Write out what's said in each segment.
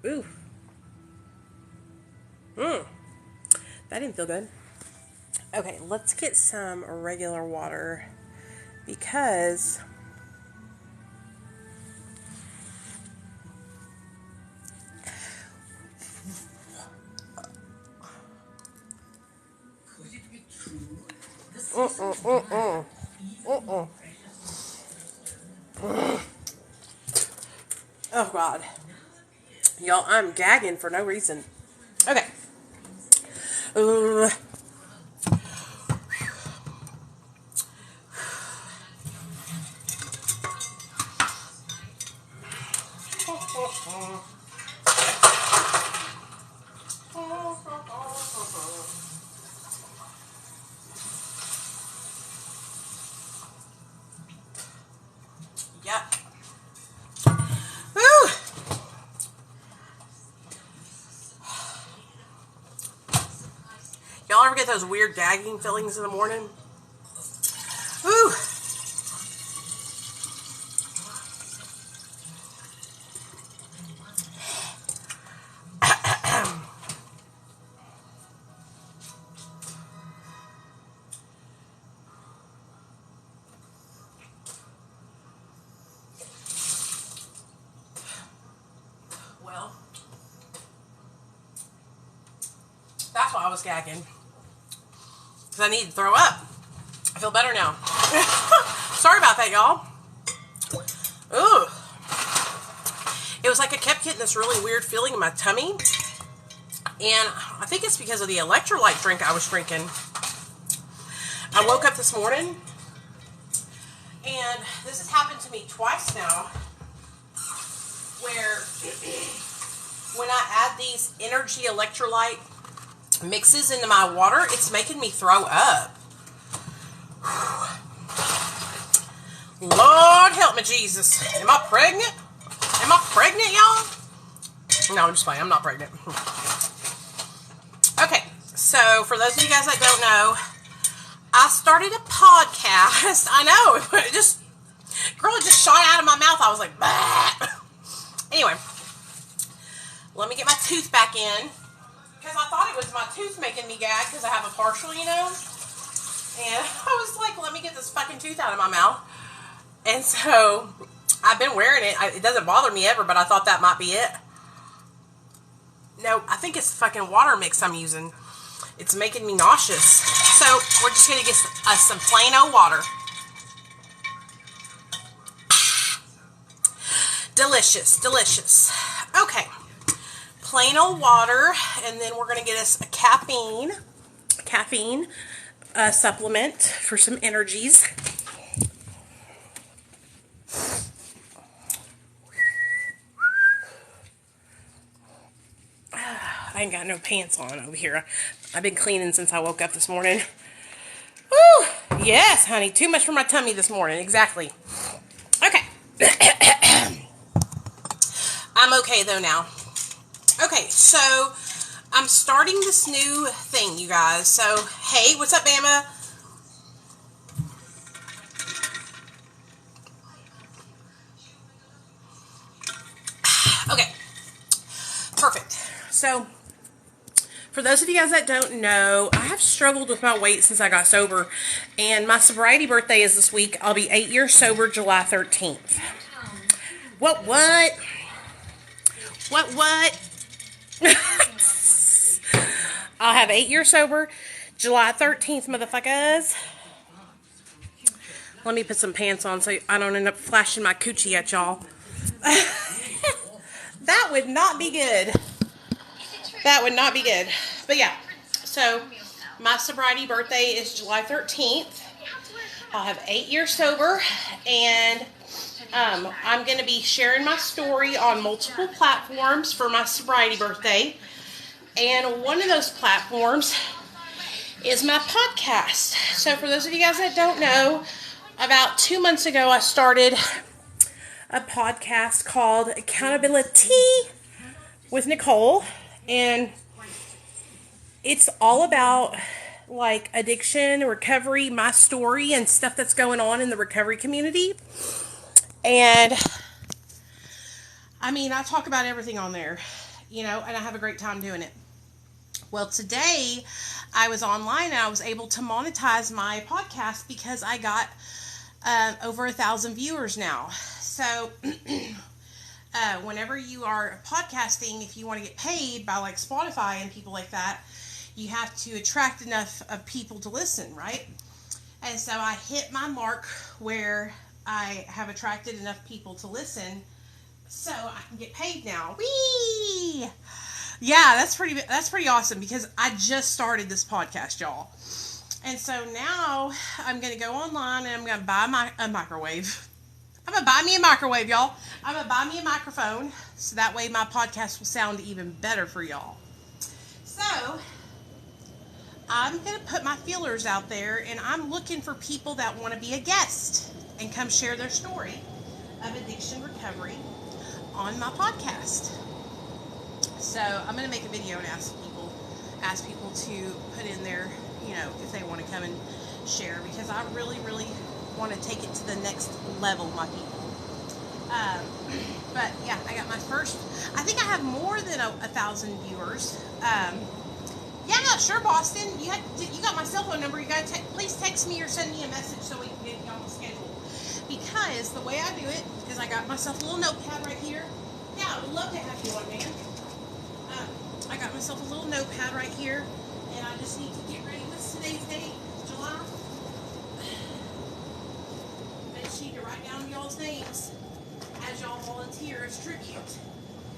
Ooh. Mmm. That didn't feel good. Okay, let's get some regular water because oh God. Y'all, I'm gagging for no reason. Okay. Uh, Yuck. Woo. Y'all ever get those weird gagging feelings in the morning? Woo. Well, that's why I was gagging. Because I need to throw up. I feel better now. Sorry about that, y'all. Ooh. It was like I kept getting this really weird feeling in my tummy. And I think it's because of the electrolyte drink I was drinking. I woke up this morning, and this has happened to me twice now, where when I add these energy electrolyte mixes into my water, it's making me throw up. Lord help me, Jesus. Am I pregnant? Am I pregnant, y'all? No, I'm just playing. I'm not pregnant. Okay, so for those of you guys that don't know, I started a podcast. I know, it just shot out of my mouth. I was like, bah. Anyway, let me get my tooth back in, because I thought it was my tooth making me gag because I have a partial, you know. And I was like, let me get this fucking tooth out of my mouth. And so I've been wearing it. It doesn't bother me ever, but I thought that might be it. No, I think it's the fucking water mix I'm using. It's making me nauseous. So we're just going to get some plain old water. Delicious, delicious. Okay. Plain old water, and then we're going to get us a caffeine supplement for some energies. I ain't got no pants on over here. I've been cleaning since I woke up this morning. Woo! Yes, honey. Too much for my tummy this morning. Exactly. Okay. I'm okay, though, now. Okay, so I'm starting this new thing, you guys. So, hey, what's up, Bama? Okay. Perfect. So, for those of you guys that don't know, I have struggled with my weight since I got sober, and my sobriety birthday is this week. I'll be 8 years sober July 13th. What? I'll have 8 years sober July 13th, motherfuckers. Let me put some pants on so I don't end up flashing my coochie at y'all. That would not be good. That would not be good. But yeah, so my sobriety birthday is July 13th. I'll have 8 years sober, and I'm going to be sharing my story on multiple platforms for my sobriety birthday. And one of those platforms is my podcast. So for those of you guys that don't know, about 2 months ago, I started a podcast called Accountability with Nicole. And it's all about like addiction, recovery, my story, and stuff that's going on in the recovery community. And I mean, I talk about everything on there. you know, and I have a great time doing it. Well, today I was online and I was able to monetize my podcast because I got over 1,000 viewers now. So whenever you are podcasting, if you want to get paid by like Spotify and people like that, you have to attract enough of people to listen, right? And so I hit my mark where I have attracted enough people to listen, so I can get paid now. Whee! Yeah, that's pretty awesome because I just started this podcast, y'all. And so now I'm going to go online and I'm going to buy a microwave. I'm going to buy me a microwave, y'all. I'm going to buy me a microphone so that way my podcast will sound even better for y'all. So I'm going to put my feelers out there, and I'm looking for people that want to be a guest and come share their story of addiction recovery on my podcast. So I'm going to make a video and ask people to put in their, you know, if they want to come and share, because I really, really want to take it to the next level, my people. But yeah, I got my first, I think I have more than 1,000 viewers. Yeah, sure, Boston. You got my cell phone number. You gotta please text me or send me a message so we can get you on the schedule. Because the way I do it is I got myself a little notepad right here. Yeah, I would love to have you on, man. I got myself a little notepad right here, and I just need to get ready. What's today's date? July. I just need to write down y'all's names as y'all volunteer as tribute.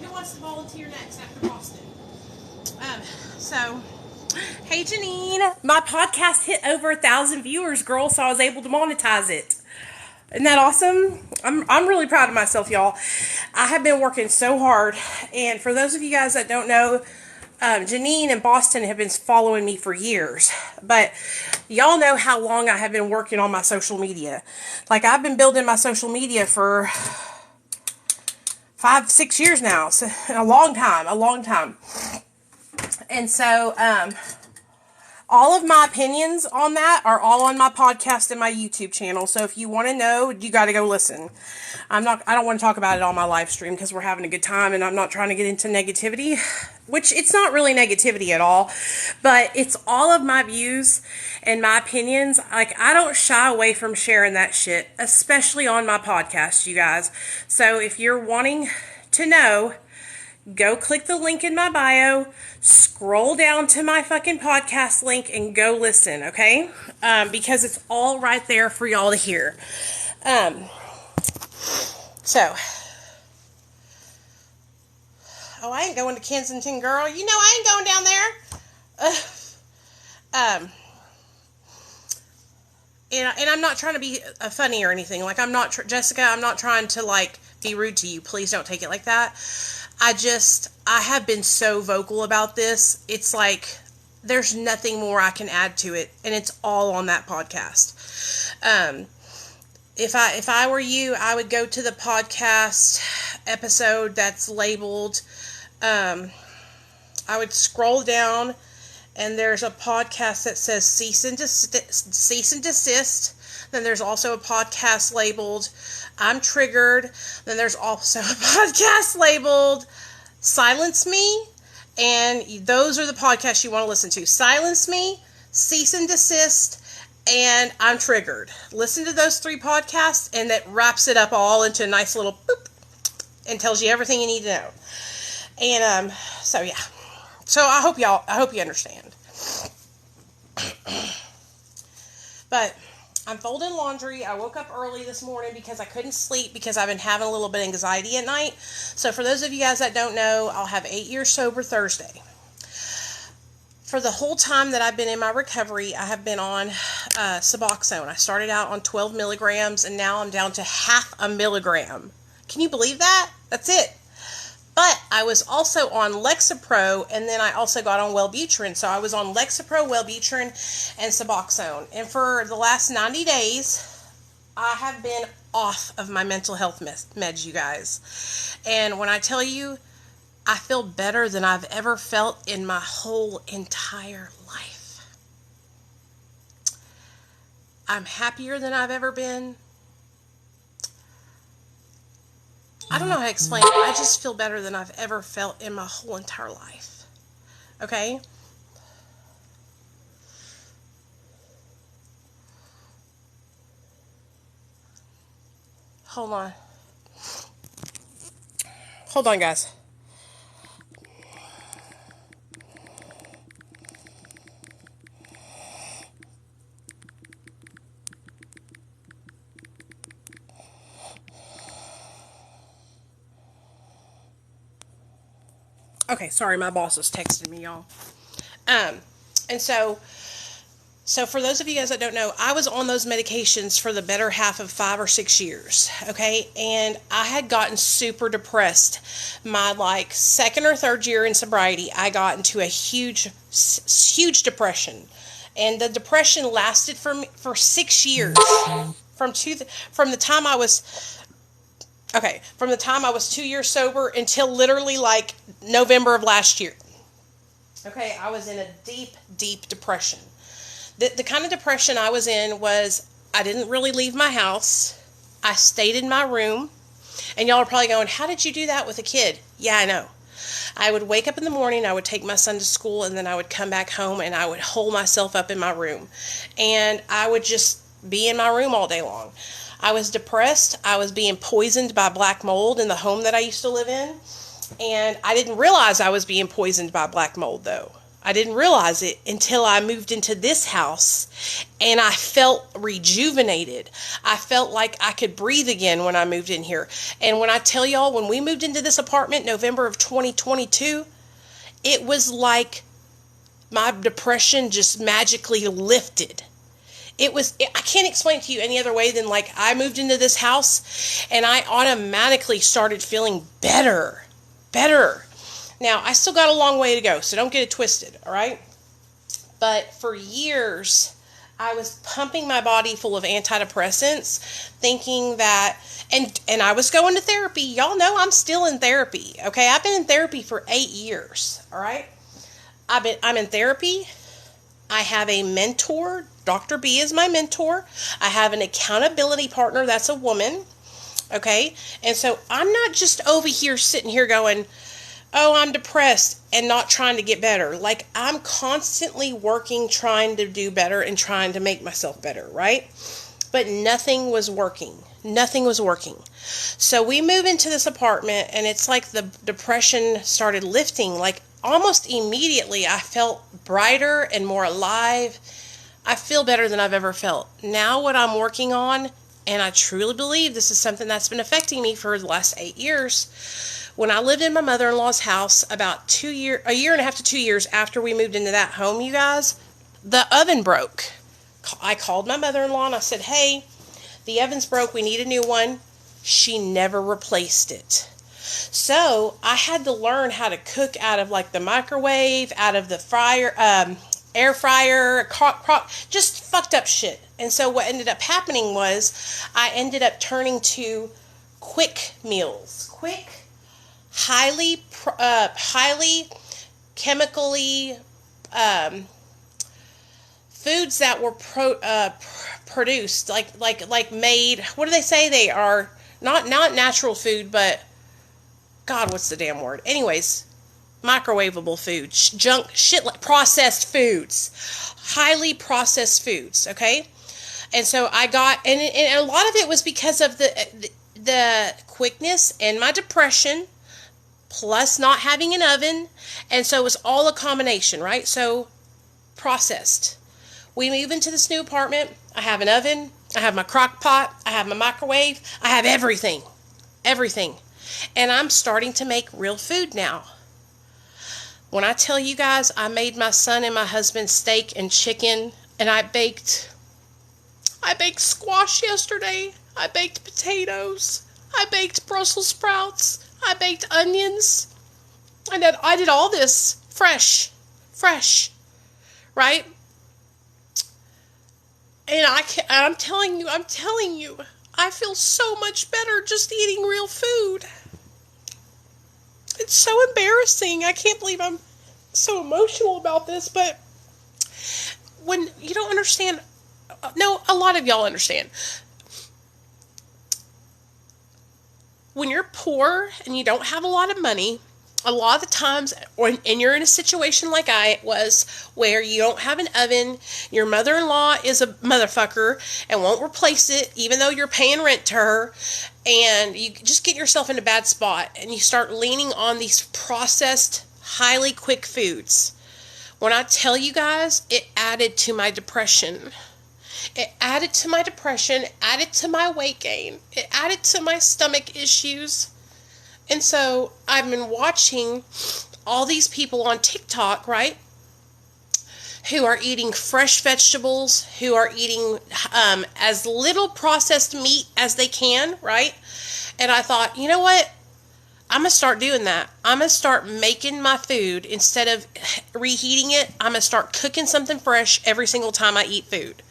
Who wants to volunteer next after Boston? So, hey Janine, my podcast hit over 1,000 viewers, girl, so I was able to monetize it. Isn't that awesome? I'm really proud of myself, y'all. I have been working so hard, and for those of you guys that don't know, Janine and Boston have been following me for years, but y'all know how long I have been working on my social media. Like, I've been building my social media for 5-6 years now, so a long time. And so, all of my opinions on that are all on my podcast and my YouTube channel. So if you want to know, you got to go listen. I don't want to talk about it on my live stream because we're having a good time and I'm not trying to get into negativity, which it's not really negativity at all, but it's all of my views and my opinions. Like, I don't shy away from sharing that shit, especially on my podcast, you guys. So if you're wanting to know, go click the link in my bio, scroll down to my fucking podcast link, and go listen, okay? Because it's all right there for y'all to hear. I ain't going to Kensington, girl. You know I ain't going down there. And I'm not trying to be funny or anything. Like, I'm not, Jessica, I'm not trying to, like, be rude to you. Please don't take it like that. I have been so vocal about this. It's like, there's nothing more I can add to it. And it's all on that podcast. If I were you, I would go to the podcast episode that's labeled, I would scroll down, and there's a podcast that says cease and desist. Then there's also a podcast labeled I'm Triggered. Then there's also a podcast labeled Silence Me. And those are the podcasts you want to listen to. Silence Me, Cease and Desist, and I'm Triggered. Listen to those 3 podcasts, and that wraps it up all into a nice little boop and tells you everything you need to know. And so yeah. So I hope you understand. But I'm folding laundry. I woke up early this morning because I couldn't sleep because I've been having a little bit of anxiety at night. So for those of you guys that don't know, I'll have 8 years sober Thursday. For the whole time that I've been in my recovery, I have been on Suboxone. I started out on 12 milligrams, and now I'm down to half a milligram. Can you believe that? That's it. But I was also on Lexapro, and then I also got on Wellbutrin. So I was on Lexapro, Wellbutrin, and Suboxone. And for the last 90 days, I have been off of my mental health meds, you guys. And when I tell you, I feel better than I've ever felt in my whole entire life. I'm happier than I've ever been. I don't know how to explain it. I just feel better than I've ever felt in my whole entire life. Okay? Hold on. Hold on, guys. Okay, sorry, my boss was texting me, y'all. And so for those of you guys that don't know, I was on those medications for the better half of 5 or 6 years, okay? And I had gotten super depressed. My, like, second or third year in sobriety, I got into a huge depression. And the depression lasted for 6 years. From the time I was... Okay, from the time I was 2 years sober until literally like November of last year. Okay, I was in a deep, deep depression. The kind of depression I was in was I didn't really leave my house. I stayed in my room. And y'all are probably going, how did you do that with a kid? Yeah, I know. I would wake up in the morning, I would take my son to school, and then I would come back home and I would hole myself up in my room. And I would just be in my room all day long. I was depressed. I was being poisoned by black mold in the home that I used to live in. And I didn't realize I was being poisoned by black mold, though. I didn't realize it until I moved into this house and I felt rejuvenated. I felt like I could breathe again when I moved in here. And when I tell y'all, when we moved into this apartment, November of 2022, it was like my depression just magically lifted. I can't explain it to you any other way than like I moved into this house and I automatically started feeling better. Now, I still got a long way to go, so don't get it twisted, all right? But for years, I was pumping my body full of antidepressants, thinking that, and I was going to therapy. Y'all know I'm still in therapy, okay? I've been in therapy for 8 years, all right? I'm in therapy. I have a mentor. Dr. B is my mentor. I have an accountability partner. That's a woman. Okay. And so I'm not just over here sitting here going, oh, I'm depressed and not trying to get better. Like I'm constantly working, trying to do better and trying to make myself better. Right. But nothing was working. So we move into this apartment and it's like the depression started lifting. Like almost immediately I felt brighter and more alive. I feel better than I've ever felt. Now what I'm working on, and I truly believe this is something that's been affecting me for the last 8 years. When I lived in my mother-in-law's house about a year and a half to 2 years after we moved into that home, you guys, the oven broke. I called my mother-in-law and I said, hey, the oven's broke. We need a new one. She never replaced it. So I had to learn how to cook out of like the microwave, out of the air fryer, just fucked up shit. And so what ended up happening was I ended up turning to quick meals, highly chemically foods that were produced like made. What do they say they are? Not natural food, but God, what's the damn word? Anyways, microwavable food, junk shit, like processed foods, highly processed foods. Okay, and so I got, and a lot of it was because of the quickness and my depression, plus not having an oven, and so it was all a combination, right? So processed. We move into this new apartment. I have an oven. I have my crock pot. I have my microwave. I have everything, and I'm starting to make real food now. When I tell you guys, I made my son and my husband steak and chicken, and I baked squash yesterday. I baked potatoes. I baked Brussels sprouts. I baked onions. And I did all this fresh, right? And I'm telling you, I feel so much better just eating real food. It's so embarrassing. I can't believe I'm so emotional about this, but when you don't understand, no, a lot of y'all understand. when you're poor and you don't have a lot of money, a lot of the times, and you're in a situation like I was, where you don't have an oven, your mother-in-law is a motherfucker and won't replace it, even though you're paying rent to her, and you just get yourself in a bad spot, and you start leaning on these processed, highly quick foods. When I tell you guys, it added to my depression. It added to my depression, added to my weight gain, it added to my stomach issues. And so I've been watching all these people on TikTok, right, who are eating fresh vegetables, who are eating as little processed meat as they can, right? And I thought, you know what? I'm going to start doing that. I'm going to start making my food. Instead of reheating it, I'm going to start cooking something fresh every single time I eat food.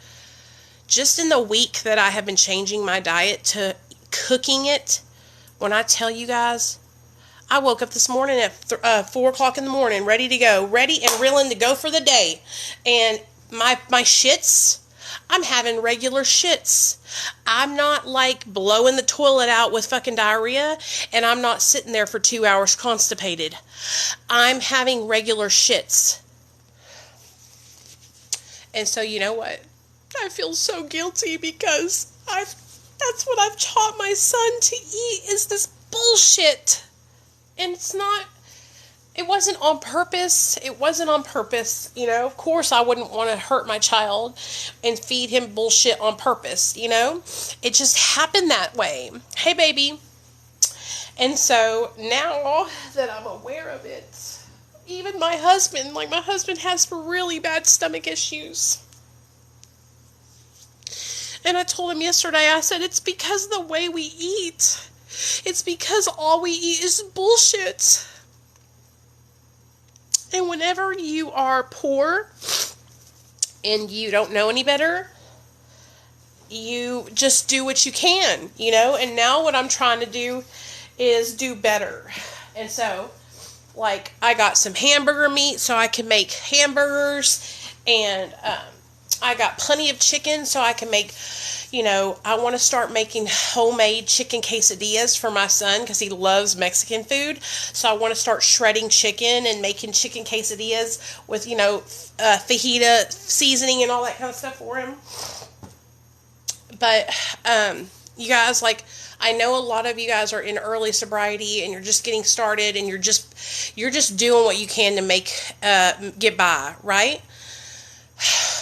Just in the week that I have been changing my diet to cooking it, when I tell you guys, I woke up this morning at 4 o'clock in the morning, ready to go, ready and reeling to go for the day. And my shits, I'm having regular shits. I'm not like blowing the toilet out with fucking diarrhea, and I'm not sitting there for 2 hours constipated. I'm having regular shits. And so you know what? I feel so guilty because that's what I've taught my son to eat, is this bullshit. And it wasn't on purpose. It wasn't on purpose, you know. Of course I wouldn't want to hurt my child and feed him bullshit on purpose, you know. It just happened that way. Hey, baby. And so now that I'm aware of it, even my husband has really bad stomach issues. And I told him yesterday, I said, it's because of the way we eat. It's because all we eat is bullshit. And whenever you are poor and you don't know any better, you just do what you can, you know? And now what I'm trying to do is do better. And so, like, I got some hamburger meat so I can make hamburgers, and I got plenty of chicken so I can make, you know, I want to start making homemade chicken quesadillas for my son because he loves Mexican food. So I want to start shredding chicken and making chicken quesadillas with, you know, fajita seasoning and all that kind of stuff for him. But, you guys, like, I know a lot of you guys are in early sobriety and you're just getting started and you're just doing what you can to make, get by, right?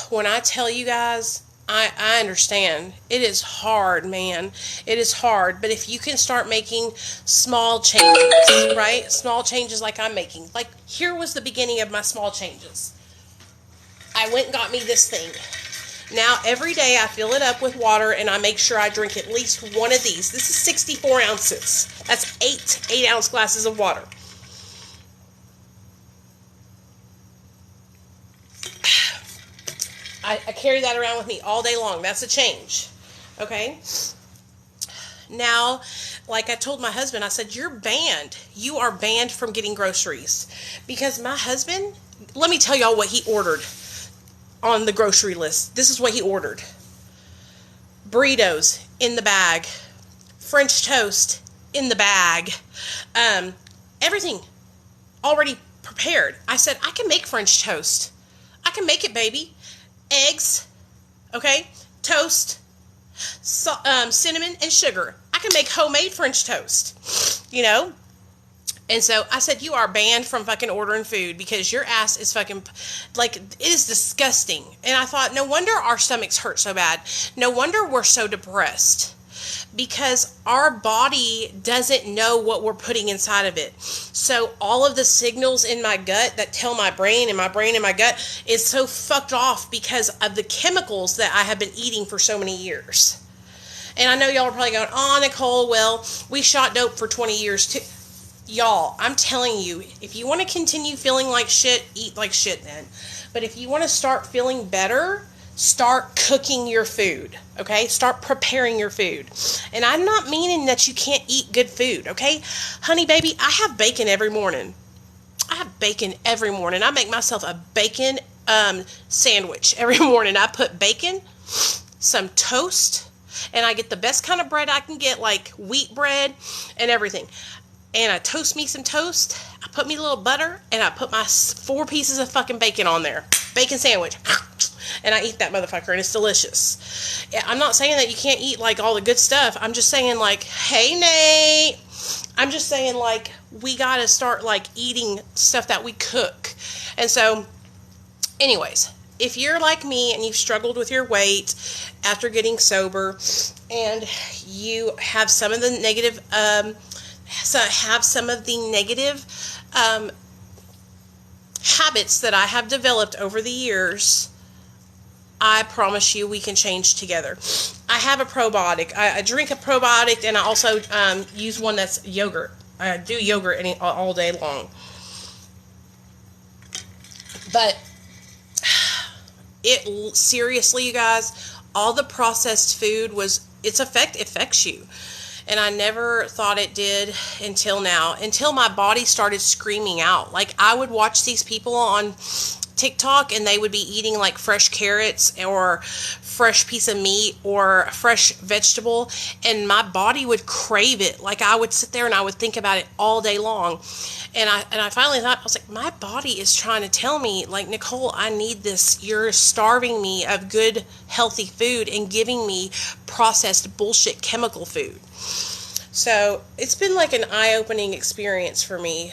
When I tell you guys, I understand. It is hard, man. It is hard. But if you can start making small changes, right? Small changes like I'm making. Like, here was the beginning of my small changes. I went and got me this thing. Now, every day I fill it up with water and I make sure I drink at least one of these. This is 64 ounces. That's 8-ounce glasses of water. I carry that around with me all day long. That's a change. Okay? Now, like I told my husband, I said, you're banned. You are banned from getting groceries. Because my husband, let me tell y'all what he ordered on the grocery list. This is what he ordered. Burritos in the bag. French toast in the bag. Everything already prepared. I said, I can make French toast. I can make it, baby. Eggs, okay, toast, cinnamon, and sugar. I can make homemade French toast, you know? And so I said, you are banned from fucking ordering food because your ass is fucking, like, it is disgusting. And I thought, no wonder our stomachs hurt so bad. No wonder we're so depressed. Because our body doesn't know what we're putting inside of it. So all of the signals in my gut that tell my brain and my gut is so fucked off because of the chemicals that I have been eating for so many years. And I know y'all are probably going, oh, Nicole, well, we shot dope for 20 years too. Y'all, I'm telling you, if you want to continue feeling like shit, eat like shit then. But if you want to start feeling better, start cooking your food, okay? Start preparing your food. And I'm not meaning that you can't eat good food, okay? Honey, baby, I have bacon every morning. I make myself a bacon sandwich every morning. I put bacon, some toast, and I get the best kind of bread I can get, like wheat bread and everything. And I toast me some toast. I put me a little butter, and I put my 4 pieces of fucking bacon on there. Bacon sandwich. And I eat that motherfucker, and it's delicious. I'm not saying that you can't eat, like, all the good stuff. I'm just saying, like, hey, Nate. I'm just saying, like, we gotta start, like, eating stuff that we cook. And so, anyways, if you're like me and you've struggled with your weight after getting sober, and you have some of the negative, habits that I have developed over the years, I promise you we can change together. I have a probiotic. I drink a probiotic, and I also use one that's yogurt. I do yogurt all day long. But it seriously, you guys, all the processed food affects you. And I never thought it did until now, until my body started screaming out. Like, I would watch these people on TikTok, and they would be eating like fresh carrots or fresh piece of meat or a fresh vegetable, and my body would crave it. Like, I would sit there and I would think about it all day long. And I finally thought, I was like, my body is trying to tell me, like, Nicole, I need this. You're starving me of good, healthy food and giving me processed bullshit chemical food. So it's been like an eye-opening experience for me,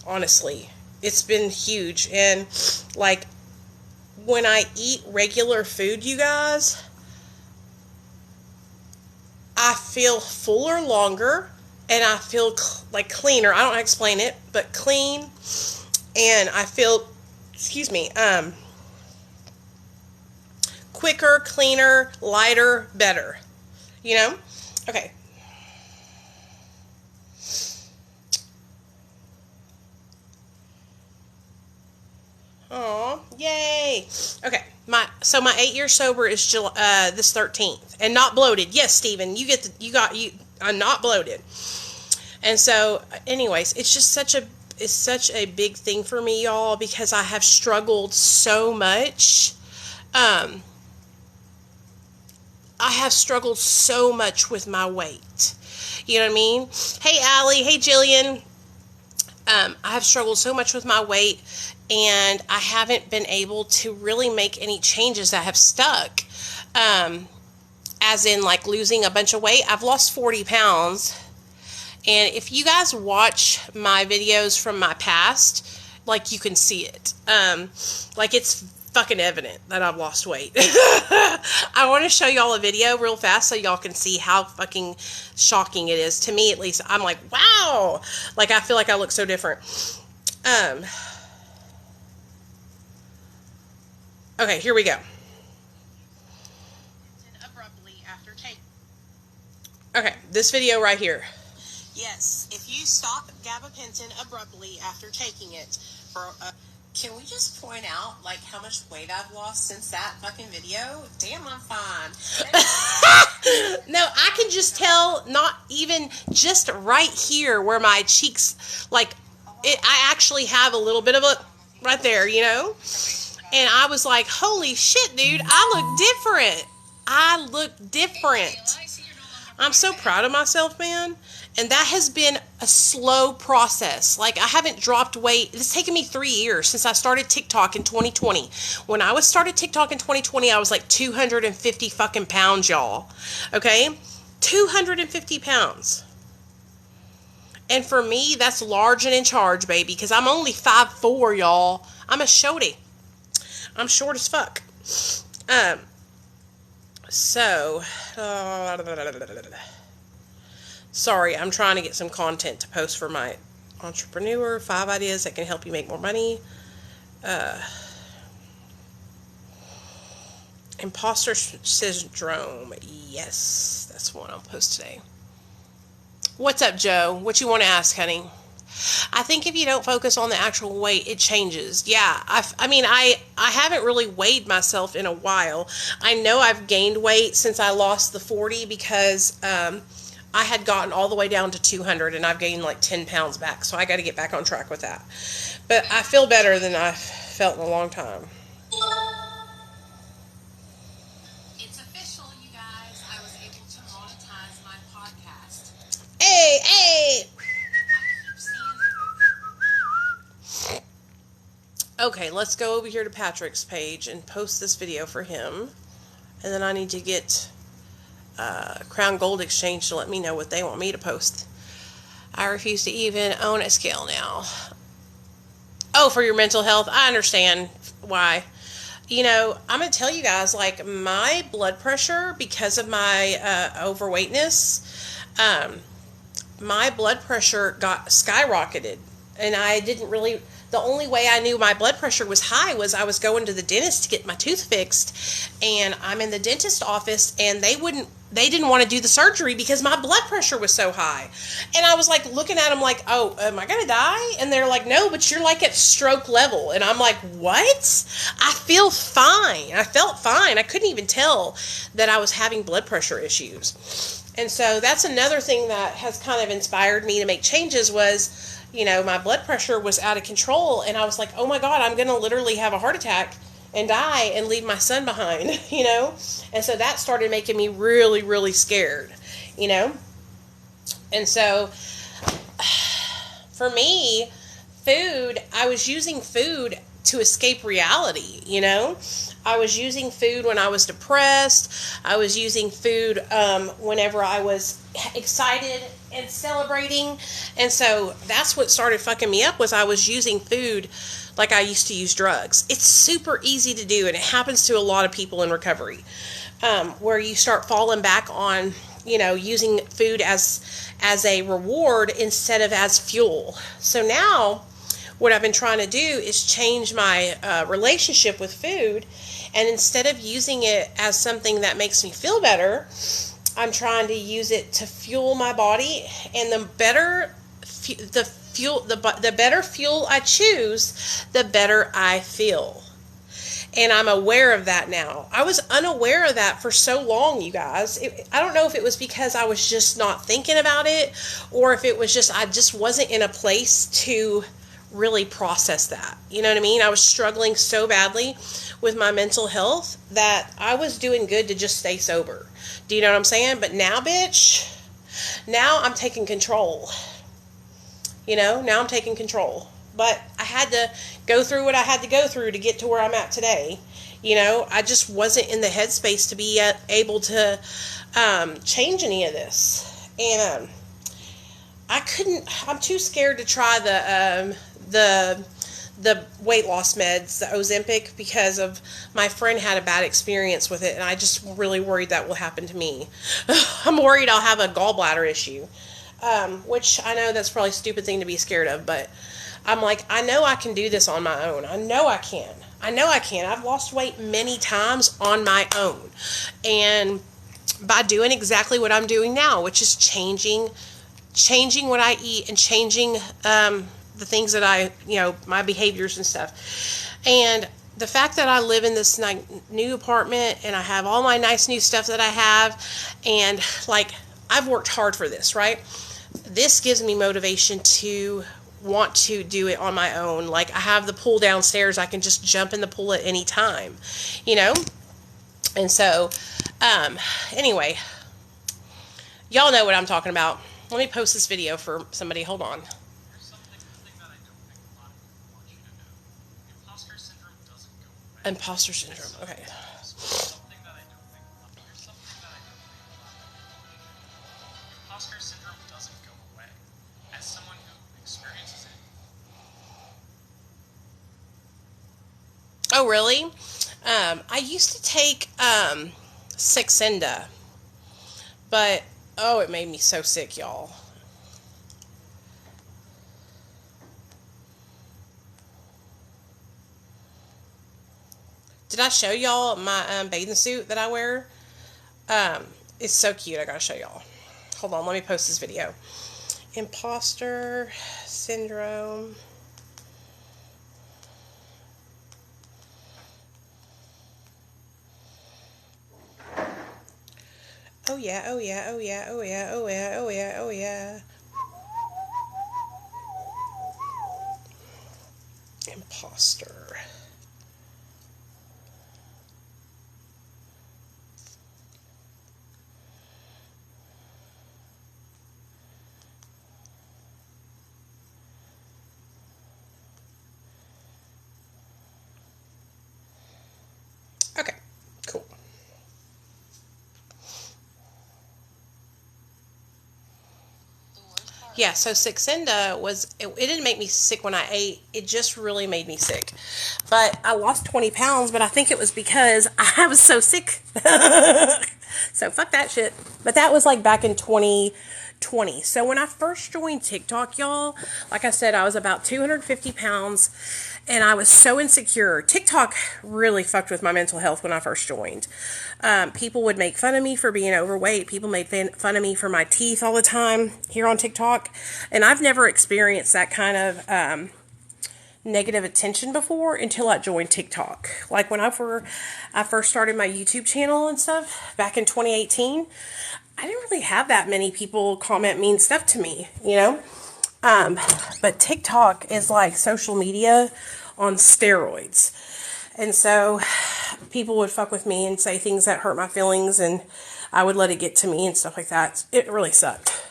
honestly. It's been huge. And, like, when I eat regular food, you guys, I feel fuller longer, and I feel like cleaner. I don't know how to explain it, but clean. And I feel, quicker, cleaner, lighter, better. You know? Okay. Oh, yay. Okay. My 8 years sober is this 13th, and not bloated. Yes, Steven, I'm not bloated. And so, anyways, it's just such a big thing for me, y'all, because I have struggled so much. I have struggled so much with my weight. You know what I mean? Hey, Allie. Hey, Jillian. I have struggled so much with my weight, and I haven't been able to really make any changes that have stuck. As in, like, losing a bunch of weight. I've lost 40 pounds. And if you guys watch my videos from my past, like, you can see it. Like, it's fucking evident that I've lost weight. I want to show y'all a video real fast so y'all can see how fucking shocking it is. To me, at least, I'm like, wow. Like, I feel like I look so different. Okay, here we go. Okay, this video right here. Yes, if you stop gabapentin abruptly after taking it for can we just point out, like, how much weight I've lost since that fucking video? Damn, I'm fine. No, I can just tell, not even just right here where my cheeks, like, I actually have a little bit of a, right there, you know? And I was like, holy shit, dude, I look different. I'm so proud of myself, man. And that has been a slow process. Like, I haven't dropped weight. It's taken me 3 years since I started TikTok in 2020. When I started TikTok in 2020, I was like 250 fucking pounds, y'all. Okay? 250 pounds. And for me, that's large and in charge, baby. Because I'm only 5'4", y'all. I'm a shorty. I'm short as fuck. Sorry, I'm trying to get some content to post for my entrepreneur. 5 ideas that can help you make more money. Imposter syndrome. Yes, that's one I'll post today. What's up, Joe? What you want to ask, honey? I think if you don't focus on the actual weight, it changes. Yeah, I haven't really weighed myself in a while. I know I've gained weight since I lost the 40 because I had gotten all the way down to 200, and I've gained like 10 pounds back. So I got to get back on track with that. But I feel better than I've felt in a long time. It's official, you guys. Okay, let's go over here to Patrick's page and post this video for him. And then I need to get Crown Gold Exchange to let me know what they want me to post. I refuse to even own a scale now. Oh, for your mental health? I understand why. You know, I'm going to tell you guys, like, my blood pressure, because of my overweightness, my blood pressure got skyrocketed. And I didn't really, the only way I knew my blood pressure was high was I was going to the dentist to get my tooth fixed. And I'm in the dentist office, and they didn't want to do the surgery because my blood pressure was so high. And I was like looking at them like, oh, am I going to die? And they're like, no, but you're like at stroke level. And I'm like, what? I feel fine. I felt fine. I couldn't even tell that I was having blood pressure issues. And so that's another thing that has kind of inspired me to make changes was, you know, my blood pressure was out of control. And I was like, oh my God, I'm going to literally have a heart attack and die and leave my son behind, you know? And so that started making me really, really scared, you know? And so for me, I was using food to escape reality, you know? I was using food when I was depressed. I was using food whenever I was excited and celebrating. And so that's what started fucking me up was I was using food like I used to use drugs. It's super easy to do, and it happens to a lot of people in recovery, where you start falling back on, you know, using food as a reward instead of as fuel. So now what I've been trying to do is change my relationship with food, and instead of using it as something that makes me feel better, I'm trying to use it to fuel my body. And the better fuel I choose, the better I feel. And I'm aware of that now. I was unaware of that for so long, you guys. I don't know if it was because I was just not thinking about it, or if it was just I just wasn't in a place to really process that. You know what I mean? I was struggling so badly with my mental health that I was doing good to just stay sober. Do you know what I'm saying? But now, bitch, now I'm taking control. You know, now I'm taking control. But I had to go through what I had to go through to get to where I'm at today. You know, I just wasn't in the headspace to be able to change any of this. And I'm too scared to try the weight loss meds, the Ozempic, because of my friend had a bad experience with it, and I just really worried that will happen to me. I'm worried I'll have a gallbladder issue, which I know that's probably a stupid thing to be scared of, but I'm like, I know I can do this on my own. I know I can. I've lost weight many times on my own, and by doing exactly what I'm doing now, which is changing what I eat and changing the things that I, you know, my behaviors and stuff. And the fact that I live in this new apartment and I have all my nice new stuff that I have, and like, I've worked hard for this, right? This gives me motivation to want to do it on my own. Like, I have the pool downstairs. I can just jump in the pool at any time, you know? And so, anyway, y'all know what I'm talking about. Let me post this video for somebody. Hold on. Imposter syndrome. Okay. Imposter syndrome doesn't go away. As someone who experiences it. Oh, really? I used to take Saxenda, but oh, it made me so sick, y'all. Did I show y'all my bathing suit that I wear? It's so cute. I gotta show y'all. Hold on, let me post this video. Imposter syndrome. Oh yeah, oh yeah, oh yeah, oh yeah, oh yeah, oh yeah, oh yeah. Imposter. Okay, cool. Yeah, so Saxenda it didn't make me sick when I ate. It just really made me sick. But I lost 20 pounds, but I think it was because I was so sick. So fuck that shit. But that was like back in 2020. So when I first joined TikTok, y'all, like I said, I was about 250 pounds and I was so insecure. TikTok really fucked with my mental health when I first joined. People would make fun of me for being overweight. People made fun of me for my teeth all the time here on TikTok. And I've never experienced that kind of negative attention before until I joined TikTok. Like when I first started my YouTube channel and stuff back in 2018, I didn't really have that many people comment mean stuff to me, you know? But TikTok is like social media on steroids. And so people would fuck with me and say things that hurt my feelings, and I would let it get to me and stuff like that. It really sucked.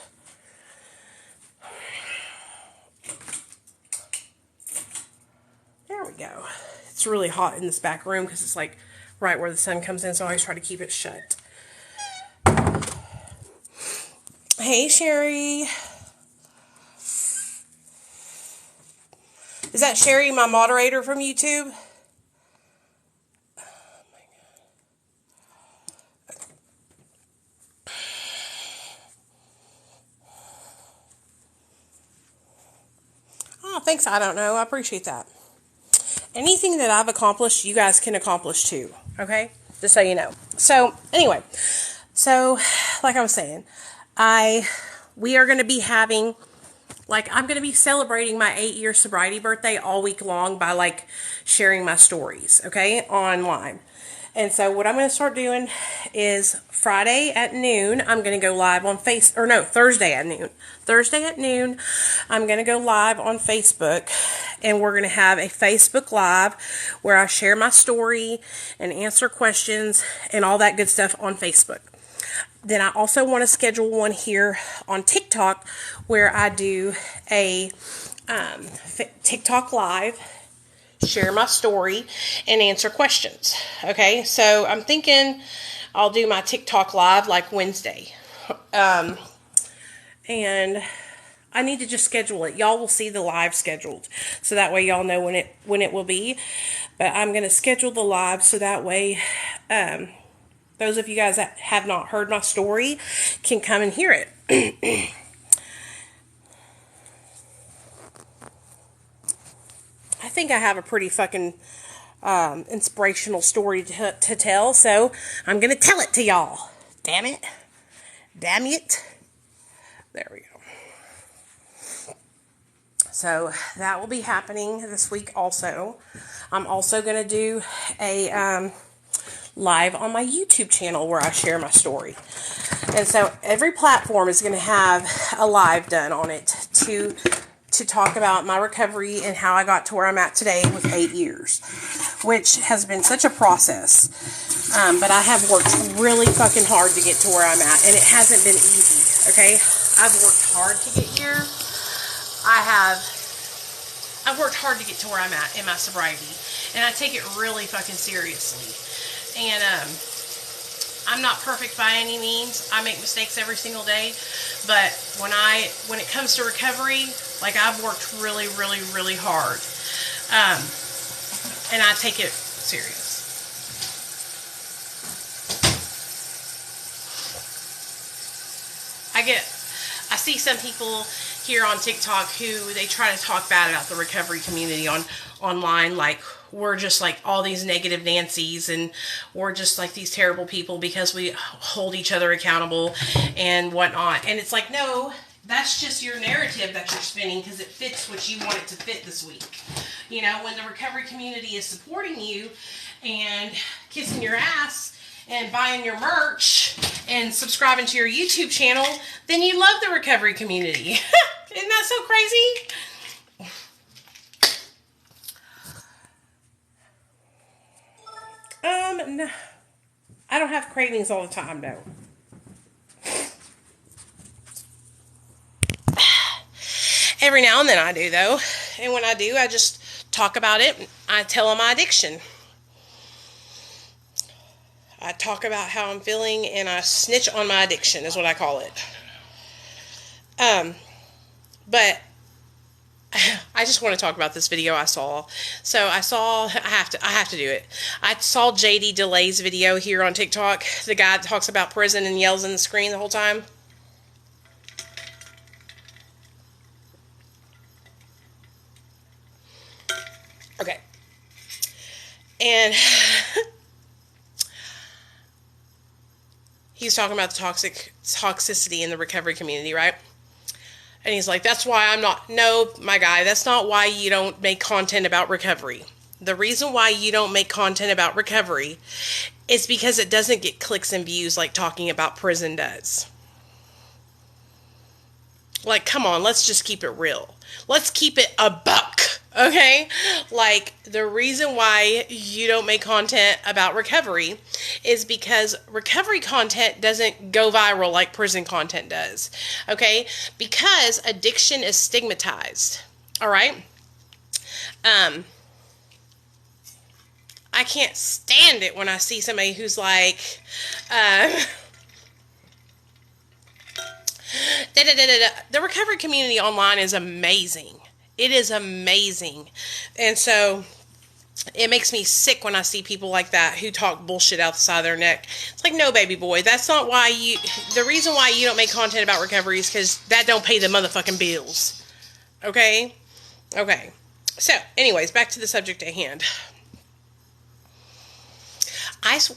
There we go. It's really hot in this back room because it's like right where the sun comes in, so I always try to keep it shut. Hey, Sherry. Is that Sherry, my moderator from YouTube? Oh, thanks. I don't know. I appreciate that. Anything that I've accomplished, you guys can accomplish too. Okay? Just so you know. So, anyway. So, like I was saying, we are going to be having, like, I'm going to be celebrating my 8-year sobriety birthday all week long by, like, sharing my stories, okay, online. And so what I'm going to start doing is Friday at noon, I'm going to go live on Thursday at noon. Thursday at noon, I'm going to go live on Facebook, and we're going to have a Facebook Live where I share my story and answer questions and all that good stuff on Facebook. Then I also want to schedule one here on TikTok where I do a TikTok Live, share my story, and answer questions. Okay, so I'm thinking I'll do my TikTok Live like Wednesday. And I need to just schedule it. Y'all will see the live scheduled, so that way y'all know when it will be. But I'm going to schedule the live so that way those of you guys that have not heard my story can come and hear it. I think I have a pretty fucking inspirational story to tell, so I'm going to tell it to y'all. Damn it. Damn it. There we go. So that will be happening this week also. I'm also going to do a live on my YouTube channel where I share my story. And so every platform is going to have a live done on it to talk about my recovery and how I got to where I'm at today with 8 years, which has been such a process. But I have worked really fucking hard to get to where I'm at, and it hasn't been easy, okay? I've worked hard to get here. I've worked hard to get to where I'm at in my sobriety, and I take it really fucking seriously. And I'm not perfect by any means. I make mistakes every single day, but when it comes to recovery, like, I've worked really, really, really hard, and I take it serious. I see some people here on TikTok who they try to talk bad about the recovery community online, like we're just like all these negative Nancys and we're just like these terrible people because we hold each other accountable and whatnot. And it's like, no, that's just your narrative that you're spinning because it fits what you want it to fit this week. You know, when the recovery community is supporting you and kissing your ass and buying your merch and subscribing to your YouTube channel, then you love the recovery community. Isn't that so crazy? No. I don't have cravings all the time, no. Every now and then I do, though. And when I do, I just talk about it. I tell them my addiction. I talk about how I'm feeling, and I snitch on my addiction is what I call it. But I just want to talk about this video I saw. So I have to do it. I saw JD Delay's video here on TikTok. The guy that talks about prison and yells in the screen the whole time. Okay. And he's talking about the toxicity in the recovery community, right? And he's like, that's why I'm not, no, my guy, that's not why you don't make content about recovery. The reason why you don't make content about recovery is because it doesn't get clicks and views like talking about prison does. Like, come on, let's just keep it real. Let's keep it a buck, okay? Like, the reason why you don't make content about recovery is because recovery content doesn't go viral like prison content does, okay? Because addiction is stigmatized, all right? I can't stand it when I see somebody who's like, the recovery community online is amazing. It is amazing. And so it makes me sick when I see people like that who talk bullshit out the side of their neck. It's like, no, baby boy, that's not why you, the reason why you don't make content about recovery is because that don't pay the motherfucking bills. Okay? Okay. So, anyways, back to the subject at hand.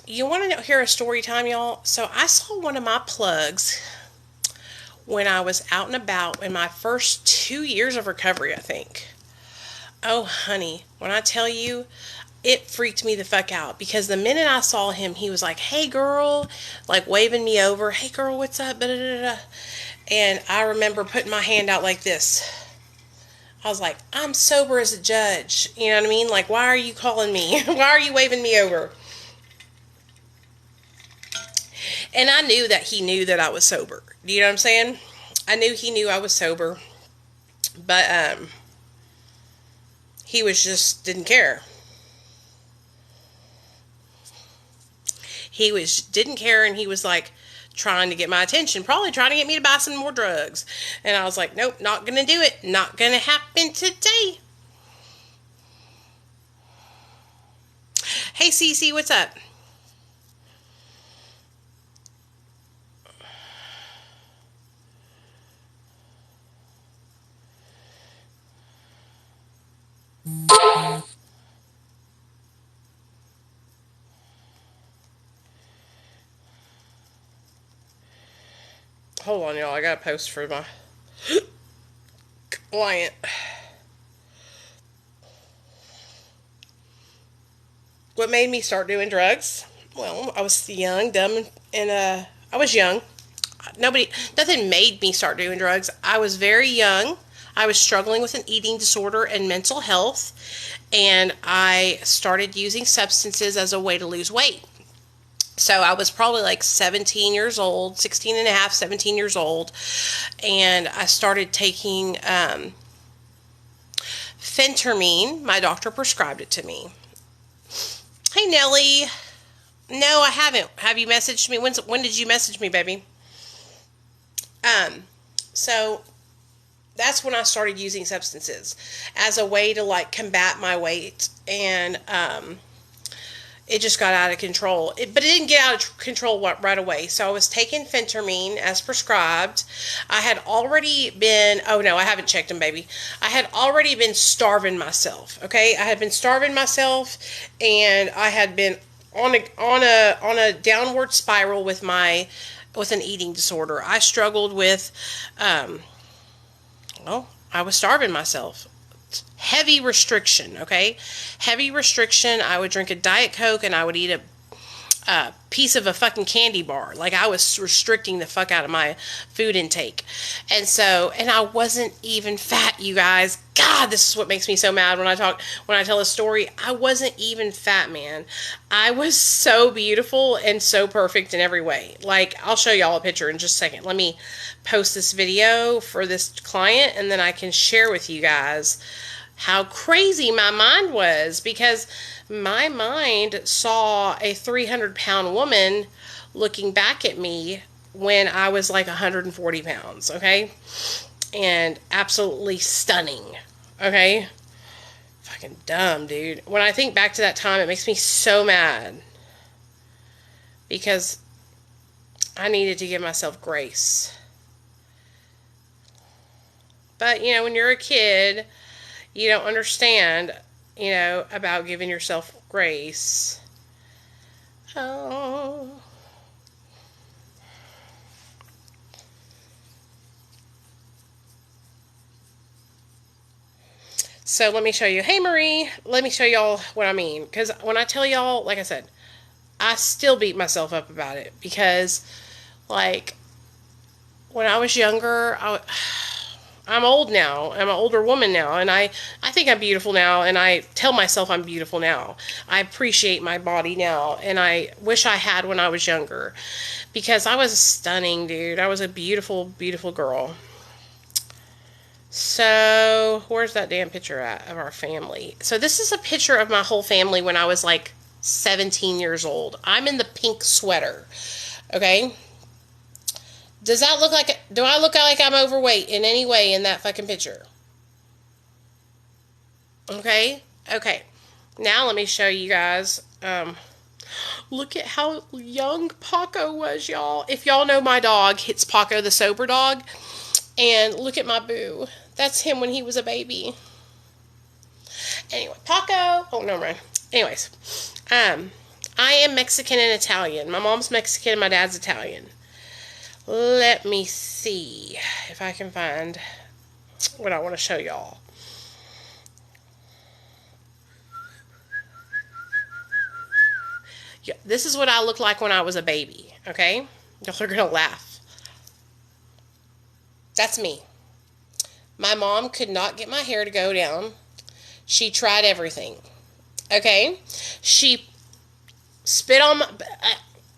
You want to hear a story time, y'all? So I saw one of my plugs when I was out and about in my first 2 years of recovery, I think. Oh, honey, when I tell you, it freaked me the fuck out, because the minute I saw him, he was like, hey, girl, like waving me over. Hey, girl, what's up? And I remember putting my hand out like this. I was like, I'm sober as a judge. You know what I mean? Like, why are you calling me? Why are you waving me over? And I knew that he knew that I was sober. Do you know what I'm saying? I knew he knew I was sober. But he was just didn't care. He didn't care, and he was like trying to get my attention. Probably trying to get me to buy some more drugs. And I was like, nope, not going to do it. Not going to happen today. Hey, Cece, what's up? Hold on, y'all. I got to post for my client. What made me start doing drugs? Well, I was young, dumb, and I was young. Nothing made me start doing drugs. I was very young. I was struggling with an eating disorder and mental health, and I started using substances as a way to lose weight. So I was probably like 17 years old, 16 and a half, 17 years old, and I started taking phentermine. My doctor prescribed it to me. Hey, Nellie. No, I haven't. Have you messaged me? When did you message me, baby? So that's when I started using substances as a way to like combat my weight, and it just got out of control. But it didn't get out of control right away. So I was taking phentermine as prescribed. I had already been, oh no, I haven't checked them, baby. I had already been starving myself, okay? I had been starving myself, and I had been on a downward spiral with an eating disorder. I struggled with, well, I was starving myself. Heavy restriction, okay? Heavy restriction. I would drink a Diet Coke, and I would eat a piece of a fucking candy bar. Like, I was restricting the fuck out of my food intake. And I wasn't even fat, you guys. God, this is what makes me so mad when I tell a story. I wasn't even fat, man. I was so beautiful and so perfect in every way. Like, I'll show y'all a picture in just a second. Let me post this video for this client, and then I can share with you guys how crazy my mind was, because my mind saw a 300-pound woman looking back at me when I was like 140 pounds, okay? And absolutely stunning, okay? Fucking dumb, dude. When I think back to that time, it makes me so mad, because I needed to give myself grace. But, you know, when you're a kid, you don't understand, you know, about giving yourself grace. Oh. So let me show you. Hey, Marie. Let me show y'all what I mean. Because when I tell y'all, like I said, I still beat myself up about it. Because, like, when I was younger, I'm old now. I'm an older woman now. And I think I'm beautiful now. And I tell myself I'm beautiful now. I appreciate my body now. And I wish I had when I was younger. Because I was stunning, dude. I was a beautiful, beautiful girl. So, where's that damn picture at of our family? So, this is a picture of my whole family when I was like 17 years old. I'm in the pink sweater. Okay? Does that look like, do I look like I'm overweight in any way in that fucking picture? Okay? Okay. Now, let me show you guys. Look at how young Paco was, y'all. If y'all know my dog, it's Paco the sober dog. And look at my boo. That's him when he was a baby. Anyway, Paco. Oh, no, man. Anyways, I am Mexican and Italian. My mom's Mexican and my dad's Italian. Let me see if I can find what I want to show y'all. Yeah, this is what I looked like when I was a baby, okay? Y'all are going to laugh. That's me. My mom could not get my hair to go down. She tried everything. Okay? She spit on my...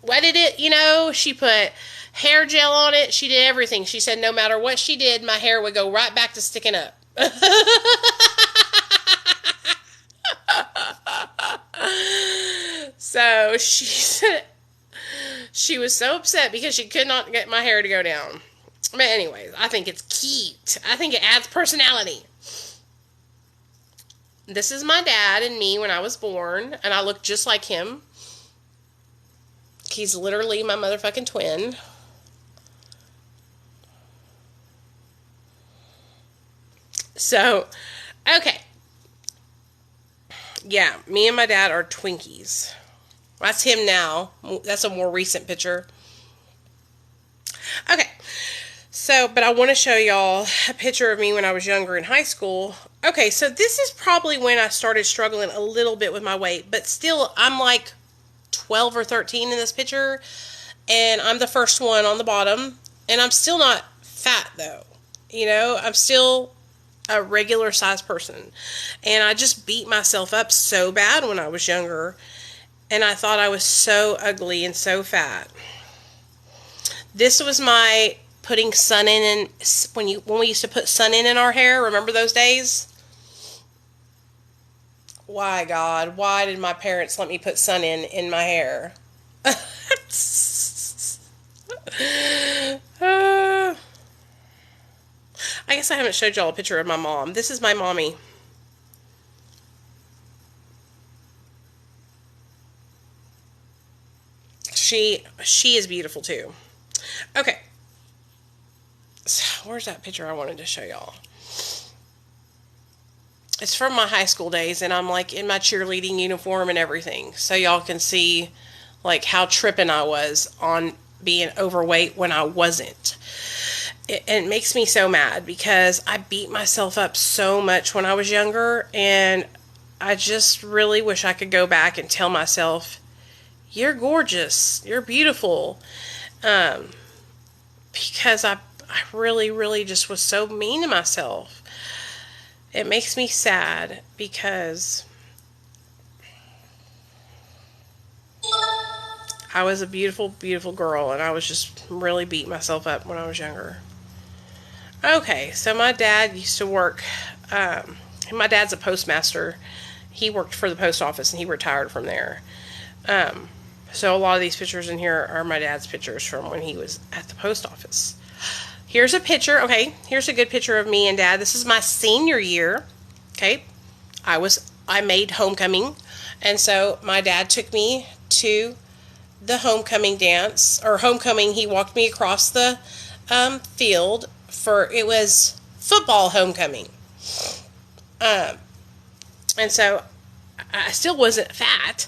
wetted it, you know? She put hair gel on it. She did everything. She said no matter what she did, my hair would go right back to sticking up. So she said... She was so upset because she could not get my hair to go down. But anyways, I think it's cute. I think it adds personality. This is my dad and me when I was born, and I look just like him. He's literally my motherfucking twin. So, okay. Yeah, me and my dad are Twinkies. That's him now. That's a more recent picture. Okay. So, but I want to show y'all a picture of me when I was younger in high school. Okay, so this is probably when I started struggling a little bit with my weight. But still, I'm like 12 or 13 in this picture. And I'm the first one on the bottom. And I'm still not fat, though. You know, I'm still a regular size person. And I just beat myself up so bad when I was younger. And I thought I was so ugly and so fat. This was my... putting sun in, and when we used to put sun in our hair. Remember those days? Why, God? Why did my parents let me put sun in my hair? I guess I haven't showed y'all a picture of my mom. This is my mommy. She is beautiful too. Okay. Where's that picture I wanted to show y'all? It's from my high school days, and I'm like in my cheerleading uniform and everything, so y'all can see like how tripping I was on being overweight when I wasn't. It makes me so mad because I beat myself up so much when I was younger, and I just really wish I could go back and tell myself, you're gorgeous, you're beautiful, because I really, really just was so mean to myself. It makes me sad because I was a beautiful, beautiful girl, and I was just really beating myself up when I was younger. Okay, so my dad used to work, my dad's a postmaster. He worked for the post office and he retired from there. So a lot of these pictures in here are my dad's pictures from when he was at the post office. Here's a picture. Okay, here's a good picture of me and Dad. This is my senior year. Okay, I made homecoming, and so my dad took me to the homecoming dance, or homecoming. He walked me across the field it was football homecoming. And so I still wasn't fat,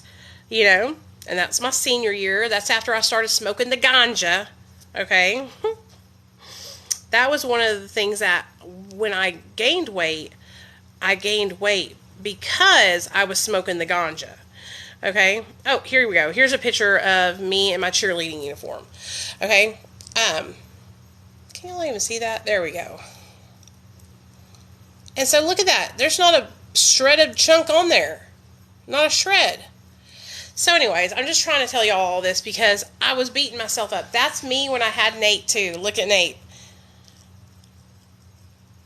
you know, and that's my senior year. That's after I started smoking the ganja, okay? That was one of the things that when I gained weight because I was smoking the ganja, okay? Oh, here we go. Here's a picture of me in my cheerleading uniform, okay? Can't even see that? There we go. And so look at that. There's not a shredded chunk on there. Not a shred. So anyways, I'm just trying to tell y'all all this because I was beating myself up. That's me when I had Nate too. Look at Nate.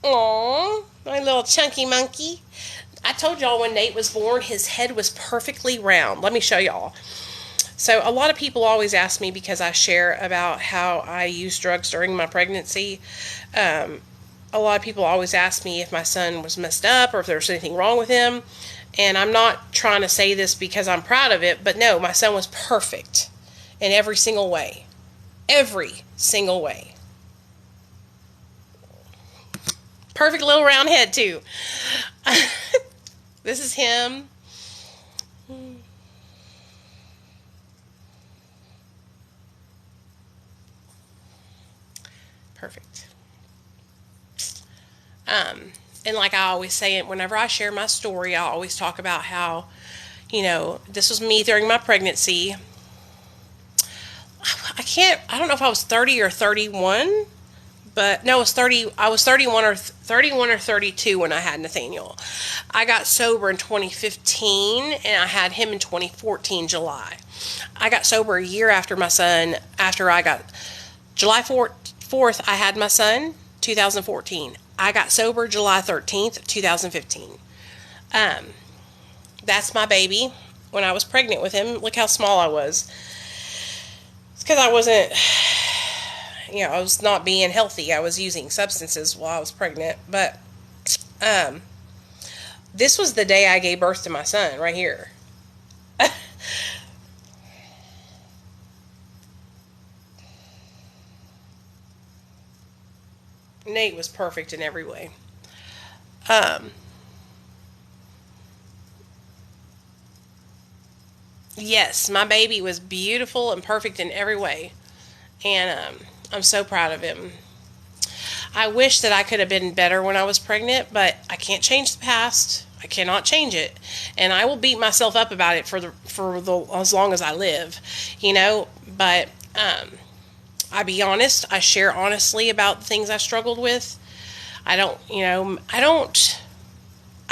Aww, my little chunky monkey. I told y'all when Nate was born, his head was perfectly round. Let me show y'all. So a lot of people always ask me, because I share about how I used drugs during my pregnancy, a lot of people always ask me if my son was messed up or if there was anything wrong with him. And I'm not trying to say this because I'm proud of it, but no, my son was perfect in every single way. Every single way. Perfect little round head too. This is him. Perfect. And like I always say, whenever I share my story, I always talk about how, you know, this was me during my pregnancy. I don't know if I was 30 or 31, but no, it was 30. I was 31 or 32 when I had Nathaniel. I got sober in 2015 and I had him in 2014, July. I got sober a year after my son, after I got, July 4th, I had my son, 2014. I got sober July 13th, 2015. That's my baby. When I was pregnant with him, look how small I was. It's because I wasn't, you know, I was not being healthy. I was using substances while I was pregnant. But this was the day I gave birth to my son, right here. Nate was perfect in every way. Yes, my baby was beautiful and perfect in every way. And I'm so proud of him. I wish that I could have been better when I was pregnant, but I can't change the past. I cannot change it. And I will beat myself up about it for as long as I live, you know. But I be honest, I share honestly about the things I struggled with. I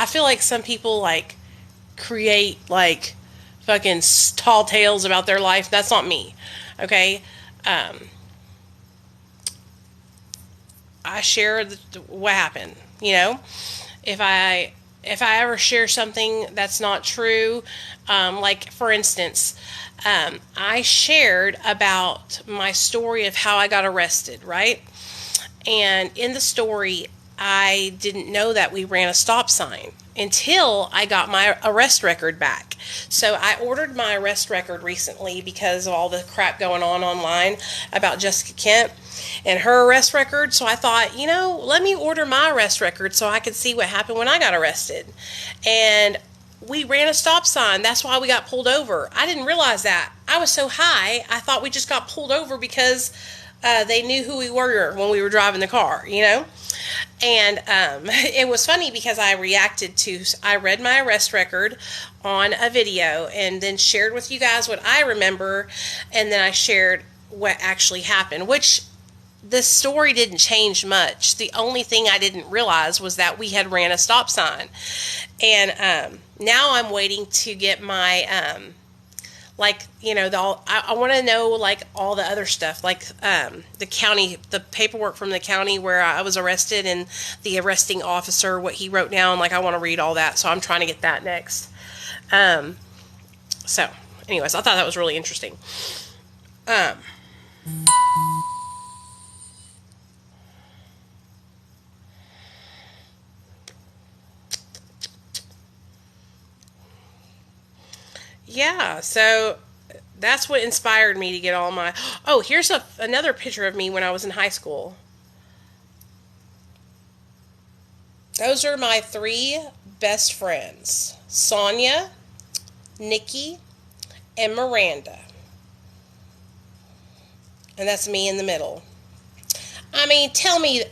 feel like some people like create like fucking tall tales about their life. That's not me. Okay. I share what happened, you know. If I ever share something that's not true, like for instance, I shared about my story of how I got arrested, right? And in the story, I didn't know that we ran a stop sign until I got my arrest record back. So I ordered my arrest record recently because of all the crap going on online about Jessica Kent and her arrest record. So I thought, you know, let me order my arrest record so I could see what happened when I got arrested. And we ran a stop sign. That's why we got pulled over. I didn't realize that. I was so high, I thought we just got pulled over because they knew who we were when we were driving the car, you know? And it was funny because I read my arrest record on a video and then shared with you guys what I remember, and then I shared what actually happened, which the story didn't change much. The only thing I didn't realize was that we had ran a stop sign. And now I'm waiting to get my like, I want to know, like, all the other stuff, like the paperwork from the county where I was arrested, and the arresting officer, what he wrote down. Like, I want to read all that, so I'm trying to get that next. So anyways, I thought that was really interesting. Yeah, so that's what inspired me to get all my... Oh, here's another picture of me when I was in high school. Those are my 3 best friends: Sonia, Nikki, and Miranda. And that's me in the middle. I mean, tell me,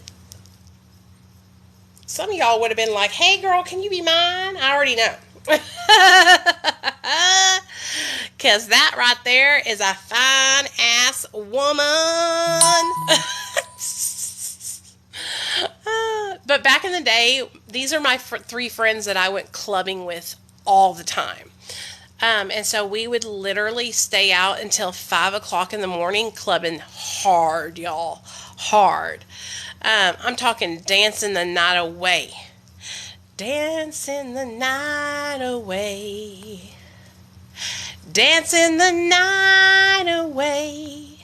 some of y'all would have been like, hey girl, can you be mine? I already know. Because that right there is a fine ass woman. But back in the day, these are my 3 friends that I went clubbing with all the time. And so we would literally stay out until 5 o'clock in the morning clubbing hard, y'all. Hard. I'm talking dancing the night away. Dancing the night away. Dancing the night away.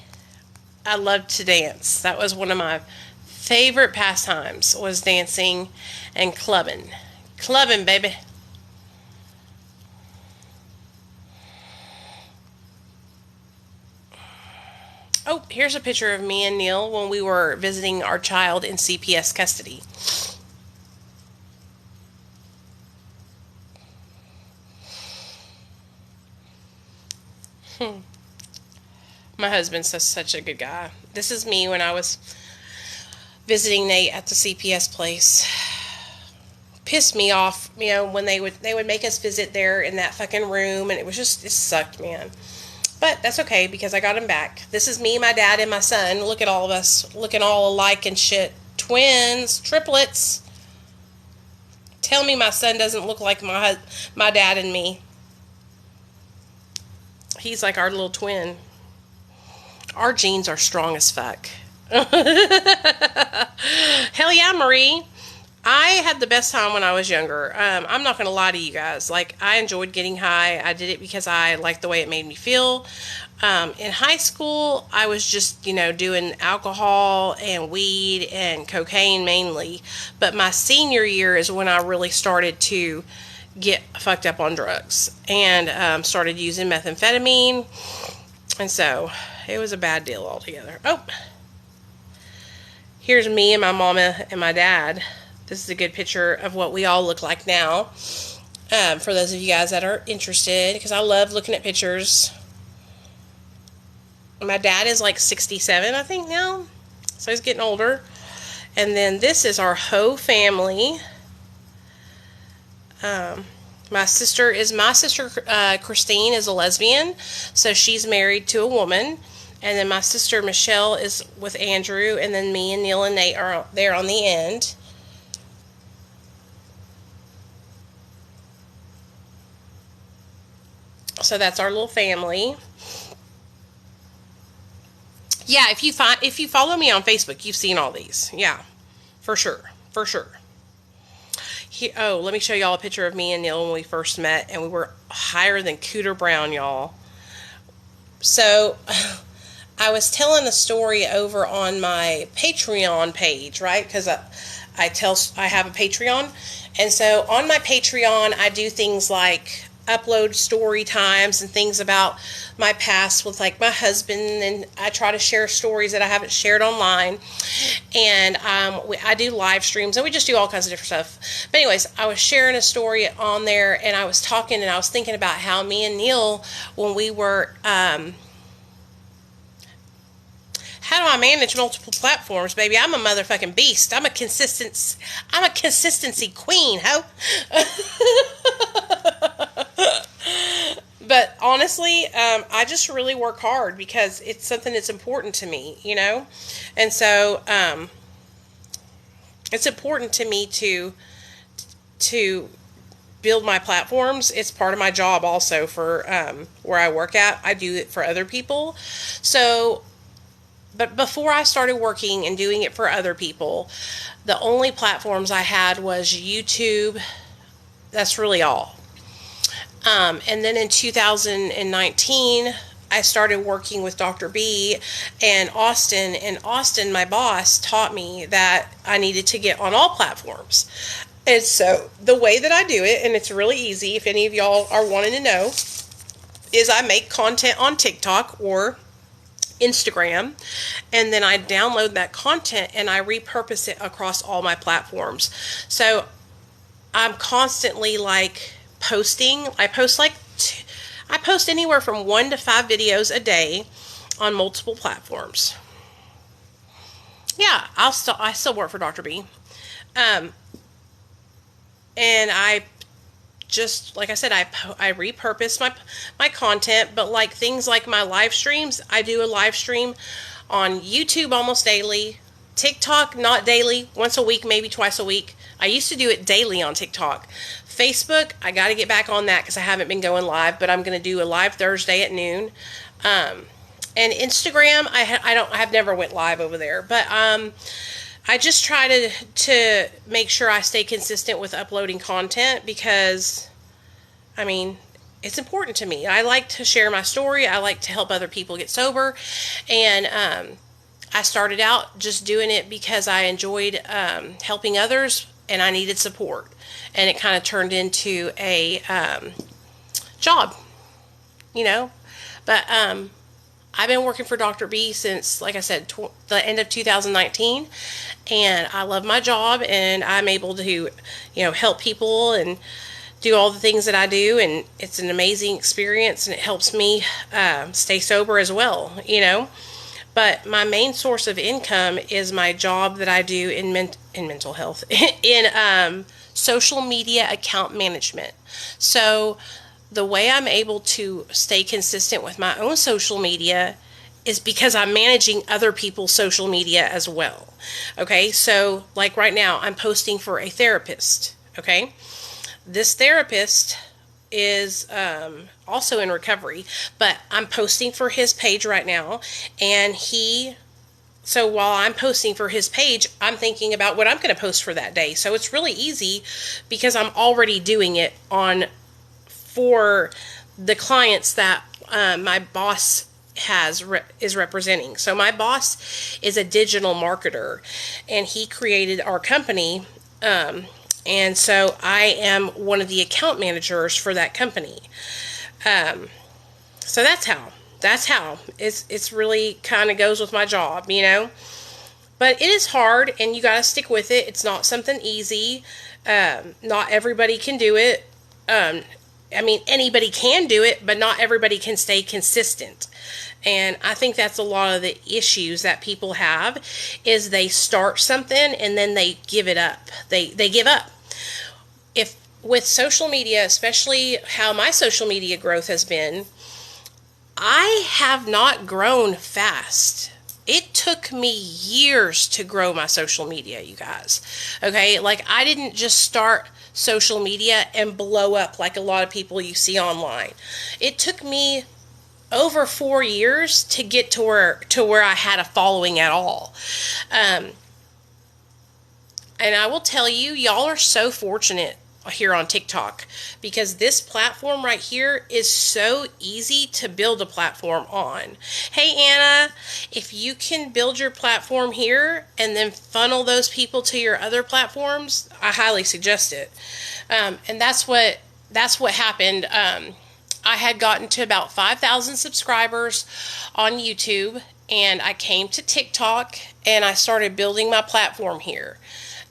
I loved to dance. That was one of my favorite pastimes, was dancing and clubbing. Clubbing, baby. Oh, here's a picture of me and Neil when we were visiting our child in CPS custody. My husband's such a good guy. This is me when I was visiting Nate at the CPS place. Pissed me off, when they would make us visit there in that fucking room, and it sucked, man. But that's okay, because I got him back. This is me, my dad, and my son. Look at all of us looking all alike and shit. Twins, triplets. Tell me my son doesn't look like my dad and me. He's like our little twin. Our genes are strong as fuck. Hell yeah, Marie. I had the best time when I was younger. I'm not going to lie to you guys. Like, I enjoyed getting high. I did it because I liked the way it made me feel. In high school, I was just, doing alcohol and weed and cocaine mainly. But my senior year is when I really started to get fucked up on drugs and started using methamphetamine. And so it was a bad deal altogether. Oh, here's me and my mama and my dad. This is a good picture of what we all look like now. For those of you guys that are interested, because I love looking at pictures. My dad is like 67, I think, now. So he's getting older. And then this is our whole family. My sister Christine is a lesbian, so she's married to a woman. And then my sister Michelle is with Andrew, and then me and Neil and Nate are there on the end. So that's our little family. Yeah, if you follow me on Facebook, you've seen all these. Yeah, for sure. Let me show y'all a picture of me and Neil when we first met, and we were higher than Cooter Brown, y'all. So I was telling a story over on my Patreon page, right? Because I have a Patreon, and so on my Patreon I do things like upload story times and things about my past with like my husband, and I try to share stories that I haven't shared online, and I do live streams, and we just do all kinds of different stuff. But anyways, I was sharing a story on there, and I was talking, and I was thinking about how me and Neil, when we were how do I manage multiple platforms, baby? I'm a motherfucking beast. I'm a consistency queen, ho. But honestly, I just really work hard because it's something that's important to me, And so it's important to me to build my platforms. It's part of my job also for where I work at. I do it for other people. So, but before I started working and doing it for other people, the only platforms I had was YouTube. That's really all. And then in 2019, I started working with Dr. B and Austin. And Austin, my boss, taught me that I needed to get on all platforms. And so the way that I do it, and it's really easy if any of y'all are wanting to know, is I make content on TikTok or Instagram, and then I download that content and I repurpose it across all my platforms. So I'm constantly like posting. I post anywhere from 1 to 5 videos a day on multiple platforms. Yeah, I still work for Dr. B. And I just, like I said, I repurpose my content, but like things like my live streams, I do a live stream on YouTube almost daily, TikTok not daily, once a week, maybe twice a week. I used to do it daily on TikTok. Facebook, I got to get back on that because I haven't been going live, but I'm going to do a live Thursday at noon. And Instagram, I've never went live over there, but I just try to make sure I stay consistent with uploading content because, I mean, it's important to me. I like to share my story. I like to help other people get sober. And I started out just doing it because I enjoyed helping others and I needed support. And it kind of turned into a job, you know. But I've been working for Dr. B since, like I said, the end of 2019, and I love my job, and I'm able to, you know, help people and do all the things that I do, and it's an amazing experience, and it helps me stay sober as well, you know. But my main source of income is my job that I do in mental health, in social media account management. So the way I'm able to stay consistent with my own social media is because I'm managing other people's social media as well. Okay, so like right now, I'm posting for a therapist. Okay, this therapist is also in recovery, but I'm posting for his page right now, and so while I'm posting for his page, I'm thinking about what I'm going to post for that day. So it's really easy because I'm already doing it for the clients that my boss is representing. So my boss is a digital marketer, and he created our company, and so I am one of the account managers for that company. So that's how it's really kind of goes with my job, you know. But it is hard, and you got to stick with it. It's not something easy. Not everybody can do it. I mean, anybody can do it, but not everybody can stay consistent. And I think that's a lot of the issues that people have, is they start something and then they give it up. They give up. If with social media, especially how my social media growth has been, I have not grown fast. It took me years to grow my social media, you guys. Okay, like I didn't just start social media and blow up like a lot of people you see online. It took me over 4 years to get to where I had a following at all. And I will tell you, y'all are so fortunate here on TikTok, because this platform right here is so easy to build a platform on. Hey Anna, if you can build your platform here and then funnel those people to your other platforms, I highly suggest it. And that's what happened. I had gotten to about 5,000 subscribers on YouTube, and I came to TikTok and I started building my platform here.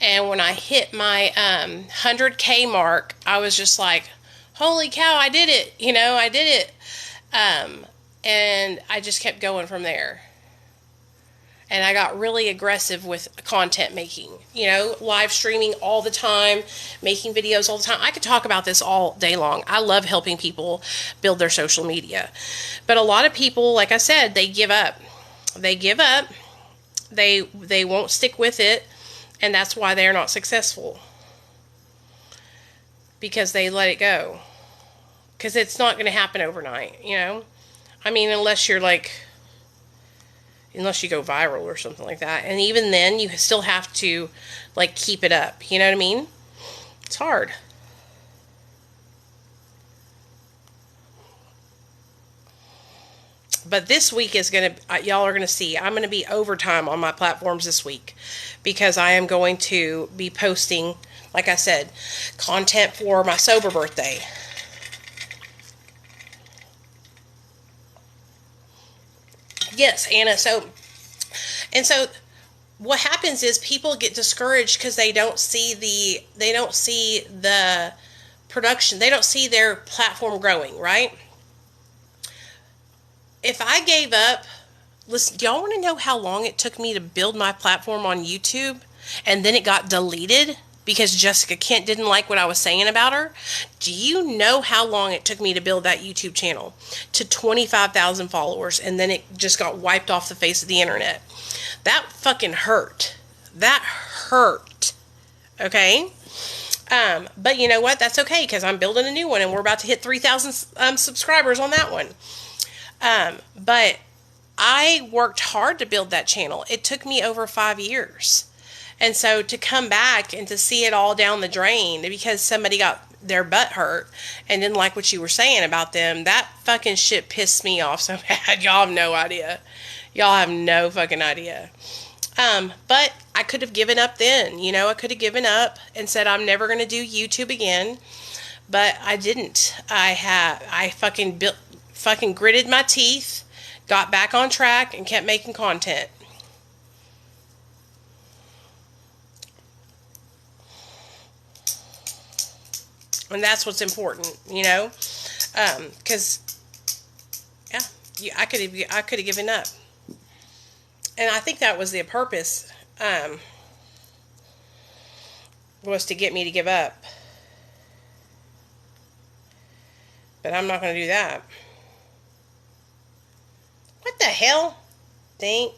And when I hit my 100K mark, I was just like, holy cow, I did it. You know, I did it. And I just kept going from there. And I got really aggressive with content making, you know, live streaming all the time, making videos all the time. I could talk about this all day long. I love helping people build their social media. But a lot of people, like I said, they give up. They give up. They won't stick with it. And that's why they're not successful. because they let it go. Because it's not going to happen overnight, you know? I mean, unless you go viral or something like that. And even then, you still have to, like, keep it up. You know what I mean? It's hard. But this week is going to, y'all are going to see, I'm going to be overtime on my platforms this week. Because I am going to be posting, like I said, content for my sober birthday. Yes, Anna. So what happens is people get discouraged because they don't see the production. They don't see their platform growing, right? If I gave up, listen, do y'all want to know how long it took me to build my platform on YouTube and then it got deleted because Jessica Kent didn't like what I was saying about her? Do you know how long it took me to build that YouTube channel to 25,000 followers, and then it just got wiped off the face of the internet? That fucking hurt. That hurt. Okay? But you know what? That's okay, because I'm building a new one, and we're about to hit 3,000 subscribers on that one. But I worked hard to build that channel. It took me over 5 years. And so to come back and to see it all down the drain because somebody got their butt hurt and didn't like what you were saying about them, that fucking shit pissed me off so bad. Y'all have no idea. Y'all have no fucking idea. But I could have given up then. You know, I could have given up and said I'm never going to do YouTube again. But I didn't. I fucking gritted my teeth, got back on track, and kept making content. And that's what's important, you know, because I could have given up, and I think that was the purpose, was to get me to give up. But I'm not going to do that. What the hell? There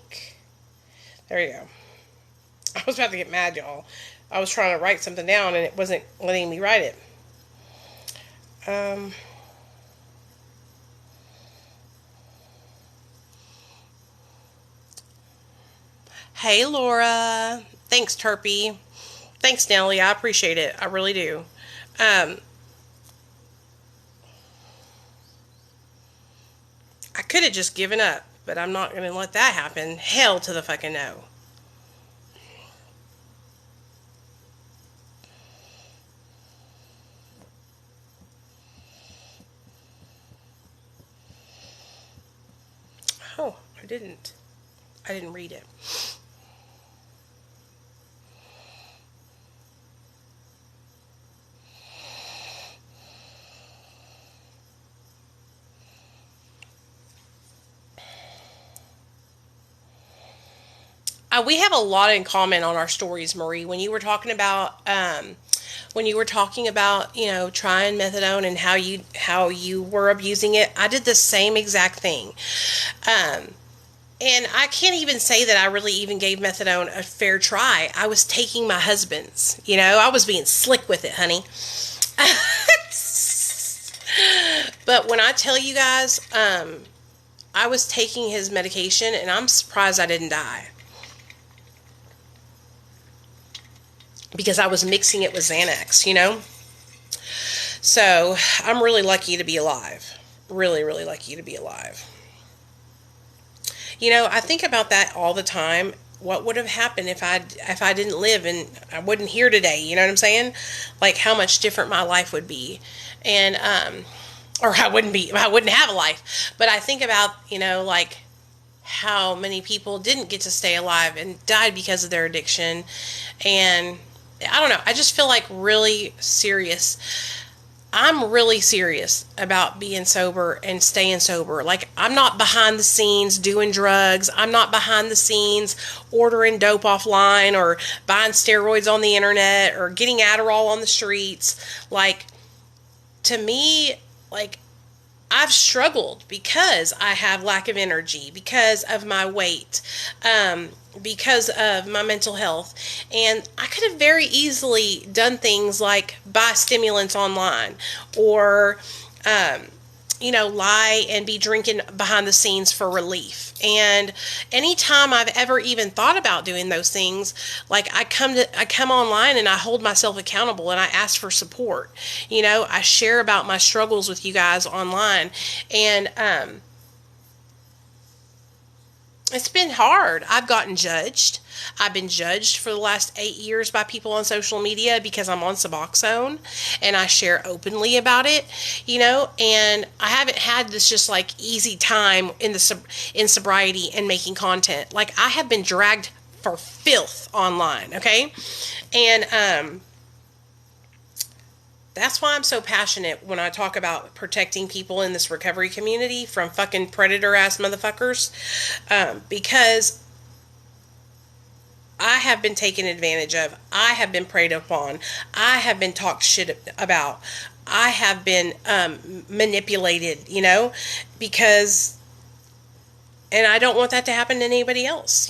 you go. I was about to get mad, y'all. I was trying to write something down and it wasn't letting me write it. Hey, Laura. Thanks, Terpy. Thanks, Nellie. I appreciate it. I really do. I could have just given up, but I'm not going to let that happen. Hell to the fucking no. Oh, I didn't read it. We have a lot in common on our stories, Marie. When you were talking about, you know, trying methadone and how you were abusing it, I did the same exact thing. And I can't even say that I really even gave methadone a fair try. I was taking my husband's, you know, I was being slick with it, honey. But when I tell you guys, I was taking his medication and I'm surprised I didn't die. Because I was mixing it with Xanax, you know? So, I'm really lucky to be alive. Really, really lucky to be alive. You know, I think about that all the time. What would have happened if I didn't live and I wasn't here today? You know what I'm saying? Like, how much different my life would be. And, or I wouldn't have a life. But I think about, you know, like, how many people didn't get to stay alive and died because of their addiction. And I don't know. I just feel like really serious. I'm really serious about being sober and staying sober. Like, I'm not behind the scenes doing drugs. I'm not behind the scenes ordering dope offline or buying steroids on the internet or getting Adderall on the streets. Like, to me, like, I've struggled because I have lack of energy, because of my weight, because of my mental health. And I could have very easily done things like buy stimulants online or, lie and be drinking behind the scenes for relief. And anytime I've ever even thought about doing those things, like I come online and I hold myself accountable and I ask for support. I share about my struggles with you guys online, and it's been hard. I've gotten judged. I've been judged for the last 8 years by people on social media because I'm on Suboxone and I share openly about it, and I haven't had this just like easy time in sobriety and making content. Like, I have been dragged for filth online, okay? And that's why I'm so passionate when I talk about protecting people in this recovery community from fucking predator-ass motherfuckers, because I have been taken advantage of. I have been preyed upon. I have been talked shit about. I have been manipulated, because, and I don't want that to happen to anybody else,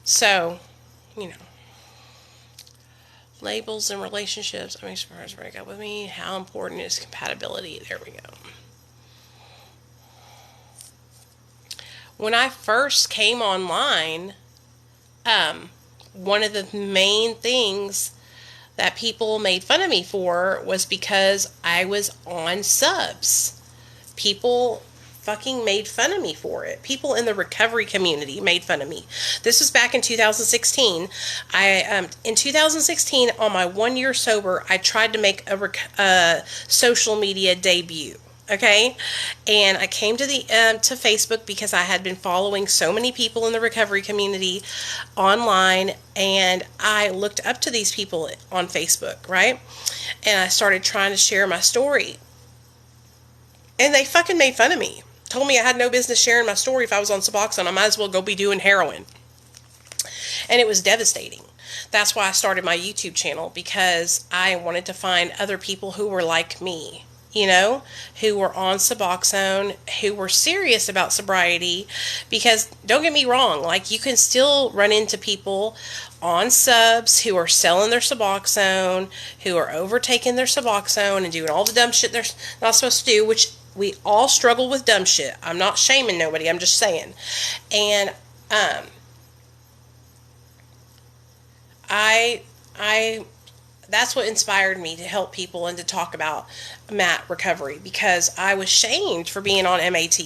So, labels and relationships. I mean, as far as break up with me, how important is compatibility? There we go. When I first came online, one of the main things that people made fun of me for was because I was on subs. People fucking made fun of me for it. People in the recovery community made fun of me. This was back in 2016. In 2016, on my 1 year sober, I tried to make a social media debut. Okay, and I came to to Facebook because I had been following so many people in the recovery community online, and I looked up to these people on Facebook, right? And I started trying to share my story, and they fucking made fun of me. Told me I had no business sharing my story. If I was on Suboxone, I might as well go be doing heroin. And it was devastating. That's why I started my YouTube channel, because I wanted to find other people who were like me, who were on Suboxone, who were serious about sobriety. Because don't get me wrong, like, you can still run into people on subs who are selling their Suboxone, who are overtaking their Suboxone and doing all the dumb shit they're not supposed to do, which we all struggle with dumb shit. I'm not shaming nobody. I'm just saying. And that's what inspired me to help people and to talk about MAT recovery, because I was shamed for being on MAT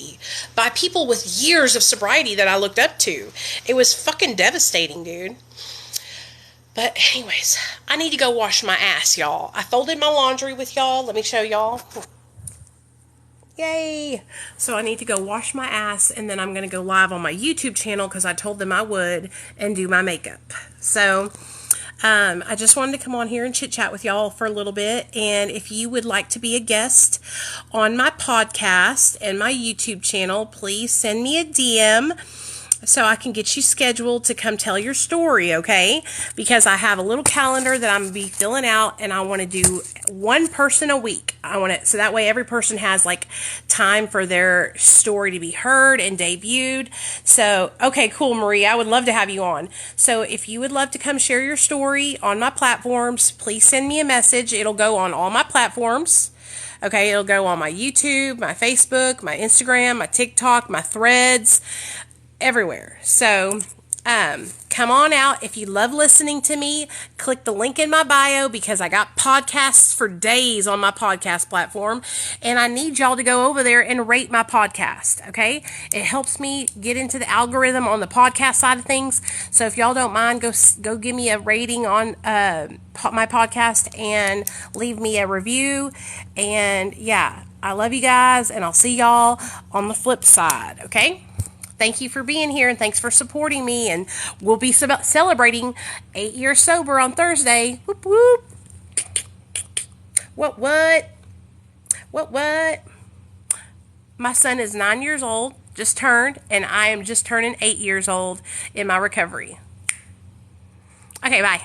by people with years of sobriety that I looked up to. It was fucking devastating, dude. But anyways, I need to go wash my ass, y'all. I folded my laundry with y'all. Let me show y'all. Yay! So I need to go wash my ass, and then I'm going to go live on my YouTube channel because I told them I would, and do my makeup. So I just wanted to come on here and chit chat with y'all for a little bit. And if you would like to be a guest on my podcast and my YouTube channel, please send me a DM so I can get you scheduled to come tell your story, okay? Because I have a little calendar that I'm going to be filling out, and I want to do one person a week. I want it so that way every person has like time for their story to be heard and debuted. So, okay, cool, Marie. I would love to have you on. So if you would love to come share your story on my platforms, please send me a message. It'll go on all my platforms. Okay, it'll go on my YouTube, my Facebook, my Instagram, my TikTok, my Threads, everywhere. So come on out. If you love listening to me, click the link in my bio, because I got podcasts for days on my podcast platform, and I need y'all to go over there and rate my podcast. Okay, it helps me get into the algorithm on the podcast side of things. So if y'all don't mind, go give me a rating on my podcast and leave me a review. And yeah, I love you guys, and I'll see y'all on the flip side. Okay, thank you for being here, and thanks for supporting me. And we'll be celebrating 8 years sober on Thursday. Whoop, whoop. What? My son is 9 years old, just turned, and I am just turning 8 years old in my recovery. Okay, bye.